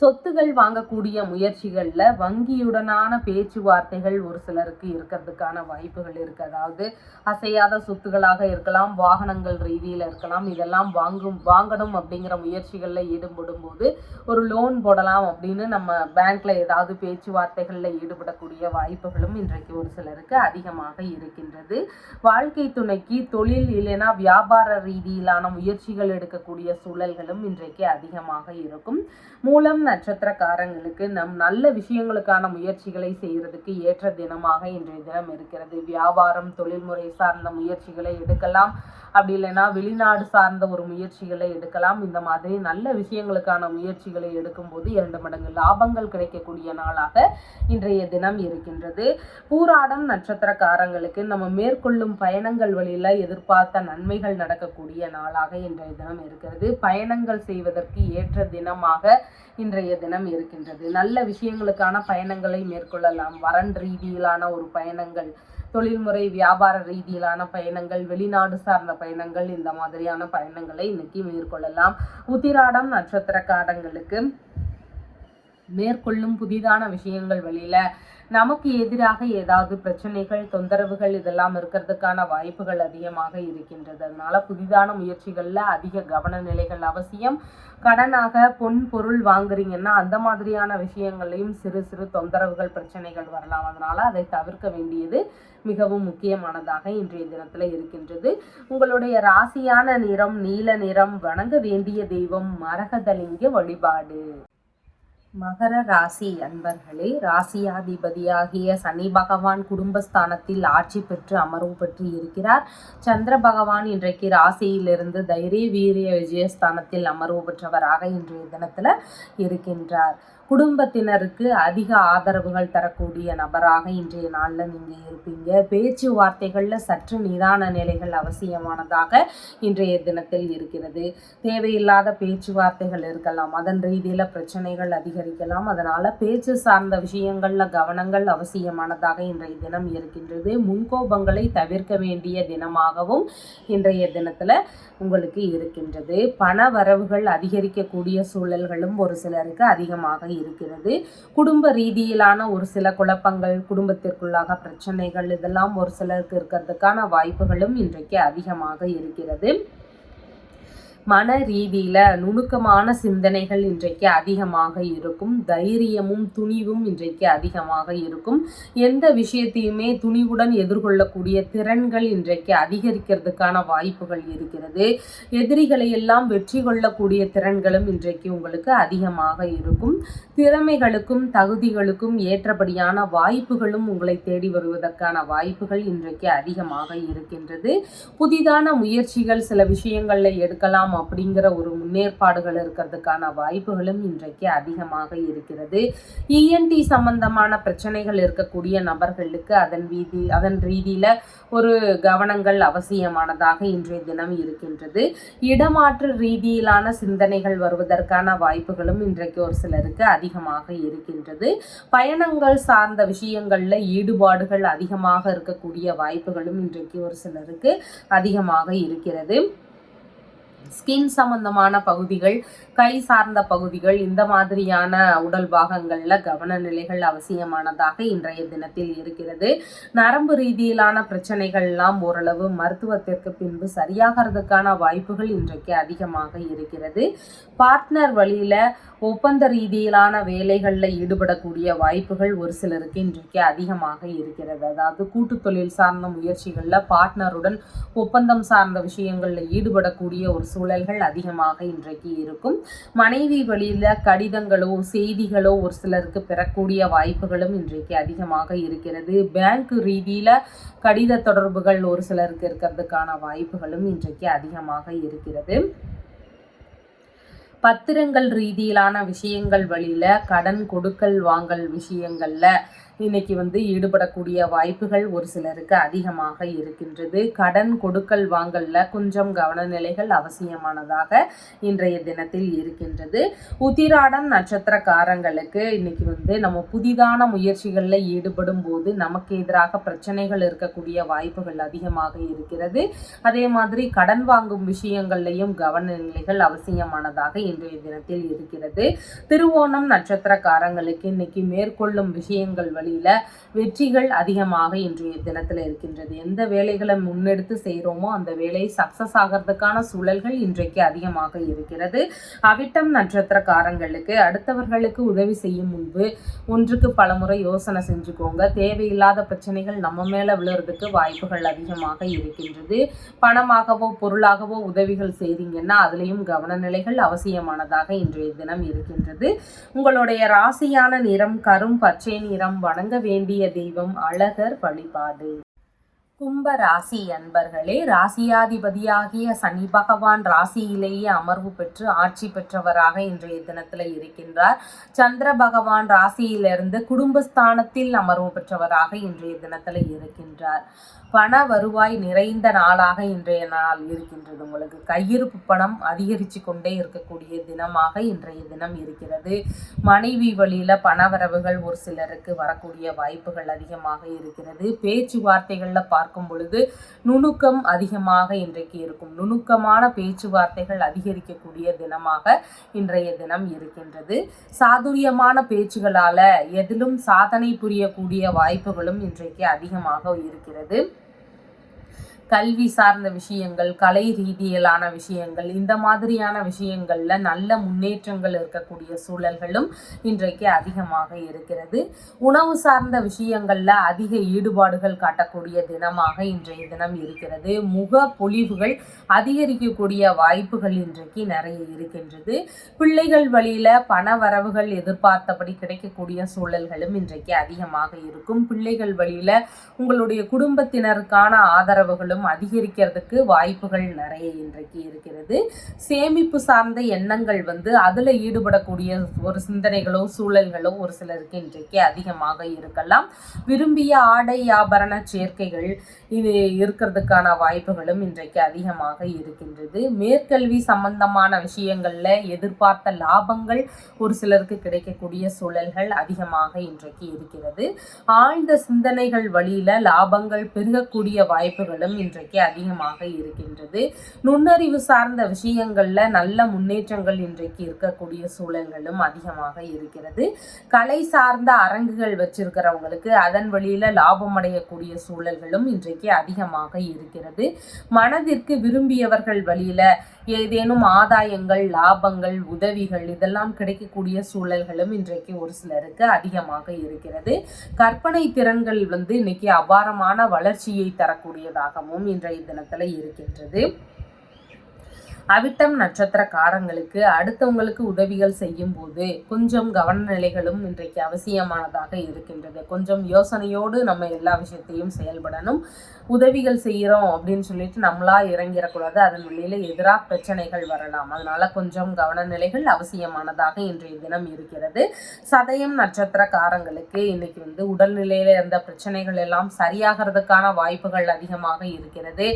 சொத்துகள் வாங்கக்கூடிய முயற்சிகள்ல வங்கியுடனான பேச்சுவார்த்தைகள் ஒரு சிலருக்கு இருக்கிறதுக்கான வாய்ப்புகள் இருக்கு. அதாவது அசையாத சொத்துகளாக இருக்கலாம், வாகனங்கள் ரீதியில இருக்கலாம். இதெல்லாம் வாங்கணும் அப்படிங்கிற முயற்சிகள்ல ஈடுபடும் போது ஒரு லோன் போடலாம் அப்படின்னு நம்ம பேங்க்ல ஏதாவது பேச்சுவார்த்தைகள்ல ஈடுபடக்கூடிய வாய்ப்புகளும் இன்றைக்கு ஒரு சிலருக்கு அதிகமாக இருக்கின்றது. வாழ்க்கை துணைக்கு தொழில் இல்லைன்னா வியாபார ரீதியிலான முயற்சிகள் எடுக்கக்கூடிய சூழல்களும் இன்றைக்கு அதிகமாக இருக்கும். மூலம் நட்சத்திரக்காரங்களுக்கு நல்ல விஷயங்களுக்கான முயற்சிகளை செய்யறதுக்கு ஏற்ற தினமாக இன்றைய தினம் இருக்கிறது. வியாபாரம் தொழில்முறை சார்ந்த முயற்சிகளை எடுக்கலாம். அப்படி இல்லைன்னா வெளிநாடு சார்ந்த ஒரு முயற்சிகளை எடுக்கலாம். இந்த மாதிரி நல்ல விஷயங்களுக்கான முயற்சிகளை எடுக்கும் போது 2 மடங்கு லாபங்கள் கிடைக்கக்கூடிய நாளாக இன்றைய தினம் இருக்கின்றது. பூராடம் நட்சத்திரக்காரங்களுக்கு நம்ம மேற்கொள்ளும் பயணங்கள் வழியில எதிர்பார்த்த நன்மைகள் நடக்கக்கூடிய நாளாக இன்றைய தினம் இருக்கிறது. பயணங்கள் செய்வதற்கு ஏற்ற தினமாக இன்றைய தினம் இருக்கின்றது. நல்ல விஷயங்களுக்கான பயணங்களை மேற்கொள்ளலாம். வரன் ரீதியிலான ஒரு பயணங்கள், தொழில்முறை வியாபார ரீதியிலான பயணங்கள், வெளிநாடு சார்ந்த பயணங்கள், இந்த மாதிரியான பயணங்களை இன்னைக்கு மேற்கொள்ளலாம். உத்திராடம் நட்சத்திரக்காரங்களுக்கு மேற்கொள்ளும் புதிதான விஷயங்கள் வழியில நமக்கு எதிராக ஏதாவது பிரச்சனைகள், தொந்தரவுகள் இதெல்லாம் இருக்கிறதுக்கான வாய்ப்புகள் அதிகமாக இருக்கின்றது. அதனால புதிதான முயற்சிகள்ல அதிக கவன நிலைகள் அவசியம். கடனாக பொன் பொருள் வாங்குறீங்கன்னா அந்த மாதிரியான விஷயங்களையும் சிறு சிறு தொந்தரவுகள், பிரச்சனைகள் வரலாம். அதனால அதை தவிர்க்க வேண்டியது மிகவும் முக்கியமானதாக இன்றைய தினத்துல இருக்கின்றது. உங்களுடைய ராசியான நிறம் நீல நிறம். வணங்க வேண்டிய தெய்வம் மரகதலிங்க வழிபாடு. மகர ராசி அன்பர்களே, ராசியாதிபதியாகிய சனி பகவான் குடும்பஸ்தானத்தில் ஆட்சி பெற்று அமர்வு பெற்று இருக்கிறார். சந்திர பகவான் இன்றைக்கு ராசியிலிருந்து தைரிய வீரிய விஜயஸ்தானத்தில் அமர்வு பெற்றவராக இன்றைய தினத்துல இருக்கின்றார். குடும்பத்தினருக்கு அதிக ஆதரவுகள் தரக்கூடிய நபராக இன்றைய நாளில் நீங்கள் இருப்பீங்க. பேச்சுவார்த்தைகளில் சற்று நிதான நிலைகள் அவசியமானதாக இன்றைய தினத்தில் இருக்கிறது. தேவையில்லாத பேச்சுவார்த்தைகள் இருக்கலாம், அதன் ரீதியில் பிரச்சனைகள் அதிகரிக்கலாம். அதனால் பேச்சு சார்ந்த விஷயங்களில் கவனங்கள் அவசியமானதாக இன்றைய தினம் இருக்கின்றது. முன்கோபங்களை தவிர்க்க வேண்டிய தினமாகவும் இன்றைய தினத்தில் உங்களுக்கு இருக்கின்றது. பண வரவுகள் அதிகரிக்கக்கூடிய சூழல்களும் ஒரு சிலருக்கு அதிகமாக இருக்கிறது. குடும்ப ரீதியிலான ஒரு சில குழப்பங்கள், குடும்பத்திற்குள்ளாக பிரச்சனைகள் இதெல்லாம் ஒரு சிலருக்கு இருக்கிறதுக்கான வாய்ப்புகளும் இன்றைக்கு அதிகமாக இருக்கிறது. மன ரீதியில நுணுக்கமான சிந்தனைகள் இன்றைக்கு அதிகமாக இருக்கும். தைரியமும் துணிவும் இன்றைக்கு அதிகமாக இருக்கும். எந்த விஷயத்தையுமே துணிவுடன் எதிர்கொள்ளக்கூடிய திறன்கள் இன்றைக்கு அதிகரிக்கிறதுக்கான வாய்ப்புகள் இருக்கிறது. எதிரிகளை எல்லாம் வெற்றி கொள்ளக்கூடிய திறன்களும் இன்றைக்கு உங்களுக்கு அதிகமாக இருக்கும். திறமைகளுக்கும் தகுதிகளுக்கும் ஏற்றபடியான வாய்ப்புகளும் உங்களை தேடி வருவதற்கான வாய்ப்புகள் இன்றைக்கு அதிகமாக இருக்கின்றது. புதிதான முயற்சிகள் சில விஷயங்களில் எடுக்கலாம் அப்படிங்கிற ஒரு முன்னேற்பாடுகள் இருக்கிறதுக்கான வாய்ப்புகளும் இன்றைக்கு அதிகமாக இருக்கிறது. இஎன்டி சம்பந்தமான பிரச்சனைகள் இருக்கக்கூடிய நபர்களுக்கு அதன் ரீதியில ஒரு கவனங்கள் அவசியமானதாக இன்றைய தினம் இருக்கின்றது. இடமாற்று ரீதியிலான சிந்தனைகள் வருவதற்கான வாய்ப்புகளும் இன்றைக்கு ஒரு சிலருக்கு அதிகமாக இருக்கின்றது. பயணங்கள் சார்ந்த விஷயங்கள்ல ஈடுபாடுகள் அதிகமாக இருக்கக்கூடிய வாய்ப்புகளும் இன்றைக்கு ஒரு சிலருக்கு அதிகமாக இருக்கிறது. ஸ்கின் சம்பந்தமான பகுதிகள், கை சார்ந்த பகுதிகள், இந்த மாதிரியான உடல் பாகங்கள்ல கவன நிலைகள் அவசியமானதாக இன்றைய தினத்தில் இருக்கிறது. நரம்பு ரீதியிலான பிரச்சனைகள்லாம் ஓரளவு மருத்துவத்திற்கு பின்பு சரியாகிறதுக்கான வாய்ப்புகள் இன்றைக்கு அதிகமாக இருக்கிறது. பார்ட்னர் வழியில ஒப்பந்த ரீதியிலான வேலைகளில் ஈடுபடக்கூடிய வாய்ப்புகள் ஒரு சிலருக்கு இன்றைக்கு அதிகமாக இருக்கிறது. அதாவது கூட்டு தொழில் சார்ந்த முயற்சிகளில் பார்ட்னருடன் ஒப்பந்தம் சார்ந்த விஷயங்களில் ஈடுபடக்கூடிய ஒரு சூழல்கள் அதிகமாக இன்றைக்கு இருக்கும். மனைவி வழியில கடிதங்களோ செய்திகளோ ஒரு சிலருக்கு பெறக்கூடிய வாய்ப்புகளும் இன்றைக்கு அதிகமாக இருக்கிறது. பேங்க் ரீதியில கடித தொடர்புகள் ஒரு சிலருக்கு இருக்கிறதுக்கான வாய்ப்புகளும் இன்றைக்கு அதிகமாக இருக்கிறது. பத்திரங்கள் ரீதியிலான விஷயங்கள் வழியில கடன் கொடுக்கல் வாங்கல் விஷயங்கள்ல இன்னைக்கு ஈடுபடக்கூடிய வாய்ப்புகள் ஒரு சிலருக்கு அதிகமாக இருக்கின்றது. கடன் கொடுக்கல் வாங்கல்ல கொஞ்சம் கவனநிலைகள் அவசியமானதாக இன்றைய தினத்தில் இருக்கின்றது. உத்திராடம் நட்சத்திரக்காரங்களுக்கு இன்னைக்கு நம்ம புதிதான முயற்சிகளில் ஈடுபடும் போது நமக்கு எதிராக பிரச்சனைகள் இருக்கக்கூடிய வாய்ப்புகள் அதிகமாக இருக்கிறது. அதே மாதிரி கடன் வாங்கும் விஷயங்கள்லையும் கவனநிலைகள் அவசியமானதாக இன்றைய தினத்தில் இருக்கிறது. திருவோணம் நட்சத்திரக்காரங்களுக்கு இன்னைக்கு மேற்கொள்ளும் விஷயங்கள் வழியில வெற்றிகள் அதிகமாக இன்றைய தினத்துல இருக்கின்றது. எந்த வேலைகளை முன்னெடுத்து செய்யறோமோ அந்த வேலை சக்சஸ் ஆகிறதுக்கான சூழல்கள் இன்றைக்கு அதிகமாக இருக்கிறது. அவிட்டம் நட்சத்திரக்காரங்களுக்கு அடுத்தவர்களுக்கு உதவி செய்யும் முன்பு ஒன்றுக்கு பலமுறை யோசனை செஞ்சுக்கோங்க. தேவையில்லாத பிரச்சனைகள் நம்ம மேல விழுறதுக்கு வாய்ப்புகள் அதிகமாக இருக்கின்றது. பணமாகவோ பொருளாகவோ உதவிகள் செய்றீங்கன்னா அதுலயும் கவனநிலைகள் அவசியமானதாக இன்றைய தினம் இருக்கின்றது. உங்களுடைய ராசியான நிறம் கரும் பச்சை நிறம். வணங்க வேண்டிய தெய்வம் அழகர் வழிபாடு. கும்ப ராசி அன்பர்களே, ராசியாதிபதியாகிய சனி பகவான் ராசியிலேயே அமர்வு பெற்று ஆட்சி பெற்றவராக இன்றைய தினத்துல இருக்கின்றார். சந்திர பகவான் ராசியிலிருந்து குடும்பஸ்தானத்தில் அமர்வு பெற்றவராக இன்றைய தினத்துல இருக்கின்றார். பண வருவாய் நிறைந்த நாளாக இன்றைய நாள் இருக்கின்றது. உங்களுக்கு கையிருப்பு பணம் அதிகரித்து கொண்டே இருக்கக்கூடிய தினமாக இன்றைய தினம் இருக்கிறது. மனைவி வழியில பணவரவுகள் ஒரு சிலருக்கு வரக்கூடிய வாய்ப்புகள் அதிகமாக இருக்கிறது. பேச்சுவார்த்தைகளில் பார்க்கும் பொழுது நுணுக்கம் அதிகமாக இன்றைக்கு இருக்கும். நுணுக்கமான பேச்சுவார்த்தைகள் அதிகரிக்கக்கூடிய தினமாக இன்றைய தினம் இருக்கின்றது. சாதுரியமான பேச்சுகளால எதிலும் சாதனை புரியக்கூடிய வாய்ப்புகளும் இன்றைக்கு அதிகமாக இருக்கிறது. கல்வி சார்ந்த விஷயங்கள், கலை ரீதியிலான விஷயங்கள், இந்த மாதிரியான விஷயங்கள்ல நல்ல முன்னேற்றங்கள் இருக்கக்கூடிய சூழல்களும் இன்றைக்கு அதிகமாக இருக்கிறது. உணவு சார்ந்த விஷயங்கள்ல அதிக ஈடுபாடுகள் காட்டக்கூடிய தினமாக இன்றைய தினம் இருக்கிறது. முக பொலிவுகள் அதிகரிக்கக்கூடிய வாய்ப்புகள் இன்றைக்கு நிறைய இருக்கின்றது. பிள்ளைகள் வழியில பண வரவுகள் எதிர்பார்த்தபடி கிடைக்கக்கூடிய சூழல்களும் இன்றைக்கு அதிகமாக இருக்கும். பிள்ளைகள் வழியில உங்களுடைய குடும்பத்தினருக்கான ஆதரவுகளும் அதிகரிக்கிறதுக்கு வாய்ப்புகள் நிறைய இன்றைக்கு இருக்கிறது. சேமிப்பு சார்ந்த எண்ணங்கள் அதுல ஈடுபடக்கூடிய ஒரு சிந்தனைகளோ சூழல்களோ ஒரு சிலருக்கு இன்றைக்கு அதிகமாக இருக்கலாம். விரும்பிய ஆடை ஆபரண சேர்க்கைகள் இது இருக்கிறதுக்கான வாய்ப்புகளும் இன்றைக்கு அதிகமாக இருக்கின்றது. மேற்கல்வி சம்பந்தமான விஷயங்கள்ல எதிர்பார்த்த லாபங்கள் ஒரு சிலருக்கு கிடைக்கக்கூடிய சூழல்கள் அதிகமாக இன்றைக்கு இருக்கிறது. ஆழ்ந்த சிந்தனைகள் வழியில லாபங்கள் பெருகக்கூடிய வாய்ப்புகளும் இன்றைக்கு அதிகமாக இருக்கின்றது. நுண்ணறிவு சார்ந்த விஷயங்கள்ல நல்ல முன்னேற்றங்கள் இன்றைக்கு இருக்கக்கூடிய சூழல்களும் அதிகமாக இருக்கிறது. கலை சார்ந்த அரங்குகள் வச்சிருக்கிறவங்களுக்கு அதன் வழியில லாபம் அடையக்கூடிய சூழல்களும் இன்றைக்கு அதிகமாக இருக்கிறது. மனதிற்கு விரும்பியவர்கள் வழியில ஏதேனும் ஆதாயங்கள், லாபங்கள், உதவிகள் இதெல்லாம் கிடைக்கக்கூடிய சூழல்களும் இன்றைக்கு ஒரு சிலருக்கு அதிகமாக இருக்கிறது. கற்பனை திறன்கள் இன்னைக்கு அபாரமான வளர்ச்சியை தரக்கூடியதாகவும் இன்றைய தினத்துல இருக்கின்றது. அவிட்டம் நட்சத்திரக்காரங்களுக்கு அடுத்தவங்களுக்கு உதவிகள் செய்யும் போது கொஞ்சம் கவன நிலைகளும் இன்றைக்கு அவசியமானதாக இருக்கின்றது. கொஞ்சம் யோசனையோடு நம்ம எல்லா விஷயத்தையும் செயல்படணும். உதவிகள் செய்கிறோம் அப்படின்னு சொல்லிட்டு நம்மளா இறங்கிடக்கூடாது. அதன் வழியில எதிராக பிரச்சனைகள் வரலாம். அதனால கொஞ்சம் கவன நிலைகள் அவசியமானதாக இன்றைய தினம் இருக்கிறது. சதயம் நட்சத்திரக்காரங்களுக்கு இன்னைக்கு உடல்நிலையில இருந்த பிரச்சனைகள் எல்லாம் சரியாகிறதுக்கான வாய்ப்புகள் அதிகமாக இருக்கிறது.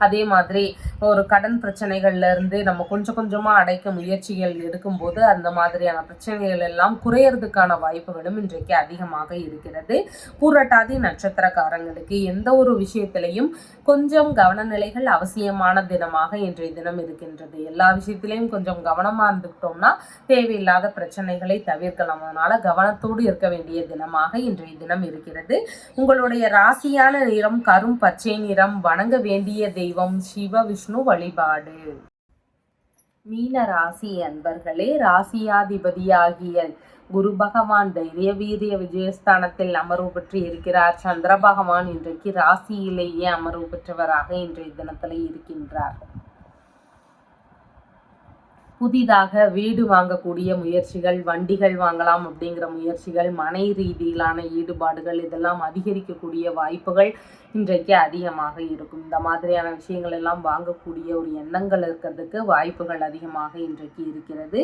அதே மாதிரி ஒரு கடன் பிரச்சனைகள்ல இருந்து நம்ம கொஞ்சம் கொஞ்சமா அடைக்க முயற்சிகள் எடுக்கும்போது அந்த மாதிரியான பிரச்சனைகள் எல்லாம் குறையறதுக்கான வாய்ப்புகளும் இன்றைக்கு அதிகமாக இருக்கிறது. பூரட்டாதி நட்சத்திரக்காரங்களுக்கு எந்த ஒரு விஷயத்திலையும் கொஞ்சம் கவன நிலைகள் அவசியமான தினமாக இன்றைய தினம் இருக்கின்றது. எல்லா விஷயத்திலையும் கொஞ்சம் கவனமா இருந்துக்கிட்டோம்னா தேவையில்லாத பிரச்சனைகளை தவிர்க்கலாம். அதனால கவனத்தோடு இருக்க வேண்டிய தினமாக இன்றைய தினம் இருக்கிறது. உங்களுடைய ராசியான நிறம் கரும் பச்சை நிறம். வணங்க வேண்டிய தெய்வம் சிவ விஷ்ணு வழிபாடு. மீன ராசி அன்பர்களே, ராசியாதிபதியாகிய குரு பகவான் தைரிய வீரிய விஜயஸ்தானத்தில் அமர்வு பெற்று இருக்கிறார். சந்திர பகவான் இன்றைக்கு ராசியிலேயே அமர்வு பெற்றவராக இன்றைய தினத்துல இருக்கின்றார். புதிதாக வீடு வாங்கக்கூடிய முயற்சிகள், வண்டிகள் வாங்கலாம் அப்படிங்கிற முயற்சிகள், மனை ரீதியிலான ஈடுபாடுகள் இதெல்லாம் அதிகரிக்கக்கூடிய வாய்ப்புகள் இன்றைக்கு அதிகமாக இருக்கும். இந்த மாதிரியான விஷயங்கள் எல்லாம் வாங்கக்கூடிய ஒரு எண்ணங்கள் இருக்கிறதுக்கு வாய்ப்புகள் அதிகமாக இன்றைக்கு இருக்கிறது.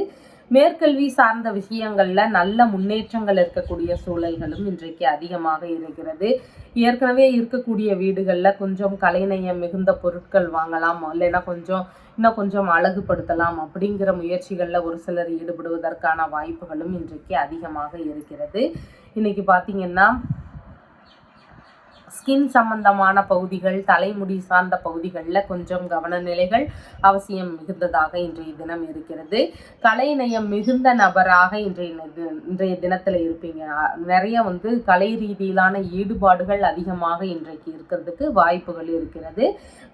மேற்கல்வி சார்ந்த விஷயங்கள்ல நல்ல முன்னேற்றங்கள் இருக்கக்கூடிய சூழல்களும் இன்றைக்கு அதிகமாக இருக்கிறது. ஏற்கனவே இருக்கக்கூடிய வீடுகள்ல கொஞ்சம் கலைநயம் மிகுந்த பொருட்கள் வாங்கலாம், இல்லைன்னா இன்னும் கொஞ்சம் அழகுபடுத்தலாம் அப்படிங்கிற முயற்சிகள்ல ஒரு சிலர் ஈடுபடுவதற்கான வாய்ப்புகளும் இன்றைக்கு அதிகமாக இருக்கிறது. இன்னைக்கு பார்த்தீங்கன்னா ஸ்கின் சம்பந்தமான பகுதிகள், தலைமுடி சார்ந்த பகுதிகளில் கொஞ்சம் கவன நிலைகள் அவசியம் மிகுந்ததாக இன்றைய தினம் இருக்கிறது. கலைநயம் மிகுந்த நபராக இன்றைய தினத்தில் இருப்பீங்க. நிறைய கலை ரீதியிலான ஈடுபாடுகள் அதிகமாக இன்றைக்கு இருக்கிறதுக்கு வாய்ப்புகள் இருக்கிறது.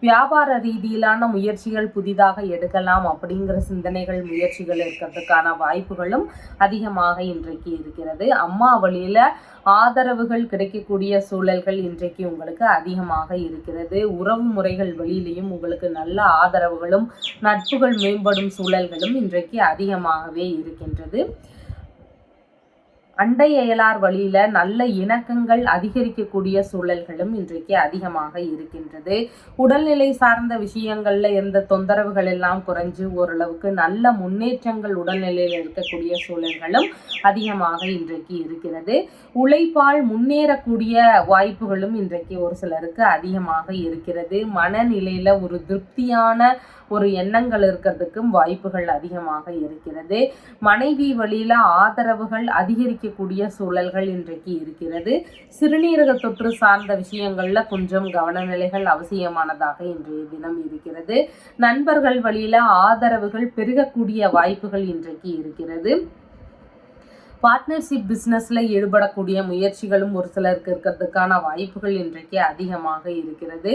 வியாபார ரீதியிலான முயற்சிகள் புதிதாக எடுக்கலாம் அப்படிங்கிற சிந்தனைகள், முயற்சிகள் இருக்கிறதுக்கான வாய்ப்புகளும் அதிகமாக இன்றைக்கு இருக்கிறது. அம்மா வழியில ஆதரவுகள் கிடைக்கக்கூடிய சூழல்கள் இன்றைக்கு உங்களுக்கு அதிகமாக இருக்கிறது. உறவு முறைகள் வழியிலையும் உங்களுக்கு நல்ல ஆதரவுகளும் நட்புகள் மேம்படும் சூழல்களும் இன்றைக்கு அதிகமாகவே இருக்கின்றது. அண்டை அயலார் வழியில நல்ல இணக்கங்கள் அதிகரிக்கக்கூடிய சூழல்களும் இன்றைக்கு அதிகமாக இருக்கின்றது. உடல்நிலை சார்ந்த விஷயங்கள்ல இருந்த தொந்தரவுகள் எல்லாம் குறைஞ்சு ஓரளவுக்கு நல்ல முன்னேற்றங்கள் உடல்நிலையில் இருக்கக்கூடிய சூழல்களும் அதிகமாக இன்றைக்கு இருக்கிறது. உழைப்பால் முன்னேறக்கூடிய வாய்ப்புகளும் இன்றைக்கு ஒரு சிலருக்கு அதிகமாக இருக்கிறது. மனநிலையில ஒரு திருப்தியான ஒரு எண்ணங்கள் இருக்கிறதுக்கும் வாய்ப்புகள் அதிகமாக இருக்கிறது. மனைவி வழியில ஆதரவுகள் அதிகரிக்கக்கூடிய சூழல்கள் இன்றைக்கு இருக்கிறது. சிறுநீரக தொற்று சார்ந்த விஷயங்கள்ல கொஞ்சம் கவனநிலைகள் அவசியமானதாக இன்றைய தினம் இருக்கிறது. நண்பர்கள் வழியில ஆதரவுகள் பெருகக்கூடிய வாய்ப்புகள் இன்றைக்கு இருக்கிறது. பார்ட்னர்ஷிப் பிஸ்னஸில் ஈடுபடக்கூடிய முயற்சிகளும் ஒரு சிலருக்கு இருக்கிறதுக்கான வாய்ப்புகள் இன்றைக்கு அதிகமாக இருக்கிறது.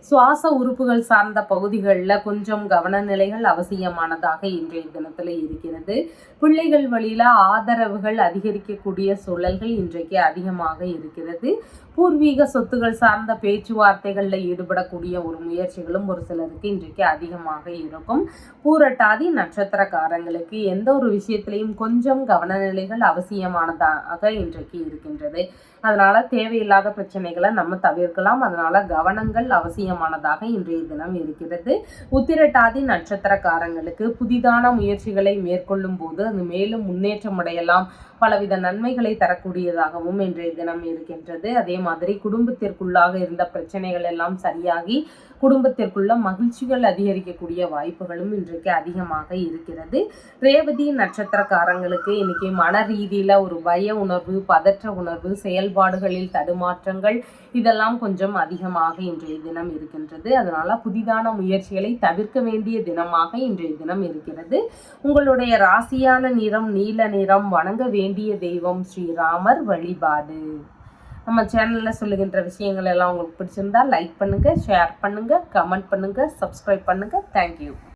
சுவாச உறுப்புகள் சார்ந்த பகுதிகளில் கொஞ்சம் கவனநிலைகள் அவசியமானதாக இன்றைய தினத்தில் இருக்கிறது. பிள்ளைகள் வழியில் ஆதரவுகள் அதிகரிக்கக்கூடிய சூழல்கள் இன்றைக்கு அதிகமாக இருக்கிறது. பூர்வீக சொத்துகள் சார்ந்த பேச்சுவார்த்தைகளில் ஈடுபடக்கூடிய ஒரு முயற்சிகளும் ஒரு சிலருக்கு இன்றைக்கு அதிகமாக இருக்கும். பூரட்டாதி நட்சத்திரக்காரங்களுக்கு எந்த ஒரு விஷயத்திலையும் கொஞ்சம் கவனநிலைகள் அவசியமானதாக இன்றைக்கு இருக்கின்றது. அதனால தேவையில்லாத பிரச்சனைகளை நம்ம தவிர்க்கலாம். அதனால கவனங்கள் அவசியமானதாக இன்றைய தினம் இருக்கிறது. உத்திரட்டாதி நட்சத்திரக்காரங்களுக்கு புதிதான முயற்சிகளை மேற்கொள்ளும் போது அது மேலும் முன்னேற்றம் அடையலாம். பலவித நன்மைகளை தரக்கூடியதாகவும் இன்றைய தினம் இருக்கின்றது. அதே மாதிரி குடும்பத்திற்குள்ளாக இருந்த பிரச்சனைகள் எல்லாம் சரியாகி குடும்பத்திற்குள்ள மகிழ்ச்சிகள் அதிகரிக்கக்கூடிய வாய்ப்புகளும் இன்றைக்கு அதிகமாக இருக்கிறது. ரேவதி நட்சத்திரக்காரங்களுக்கு இன்னைக்கு மன ரீதியில ஒரு பய உணர்வு, பதற்ற உணர்வு, செயல்பாடுகளில் தடுமாற்றங்கள் இதெல்லாம் கொஞ்சம் அதிகமாக இன்றைய தினம் இருக்கின்றது. அதனால புதிதான முயற்சிகளை தவிர்க்க வேண்டிய தினமாக இன்றைய தினம் இருக்கிறது. உங்களுடைய ராசியான நிறம் நீல நிறம். வணங்க வேண்டிய தெய்வம் ஸ்ரீராமர் வழிபாடு. நம்ம சேனலில் சொல்லுகின்ற விஷயங்கள் எல்லாம் உங்களுக்கு பிடிச்சிருந்தா லைக் பண்ணுங்கள், ஷேர் பண்ணுங்கள், கமெண்ட் பண்ணுங்கள், சப்ஸ்கிரைப் பண்ணுங்கள். தேங்க்யூ.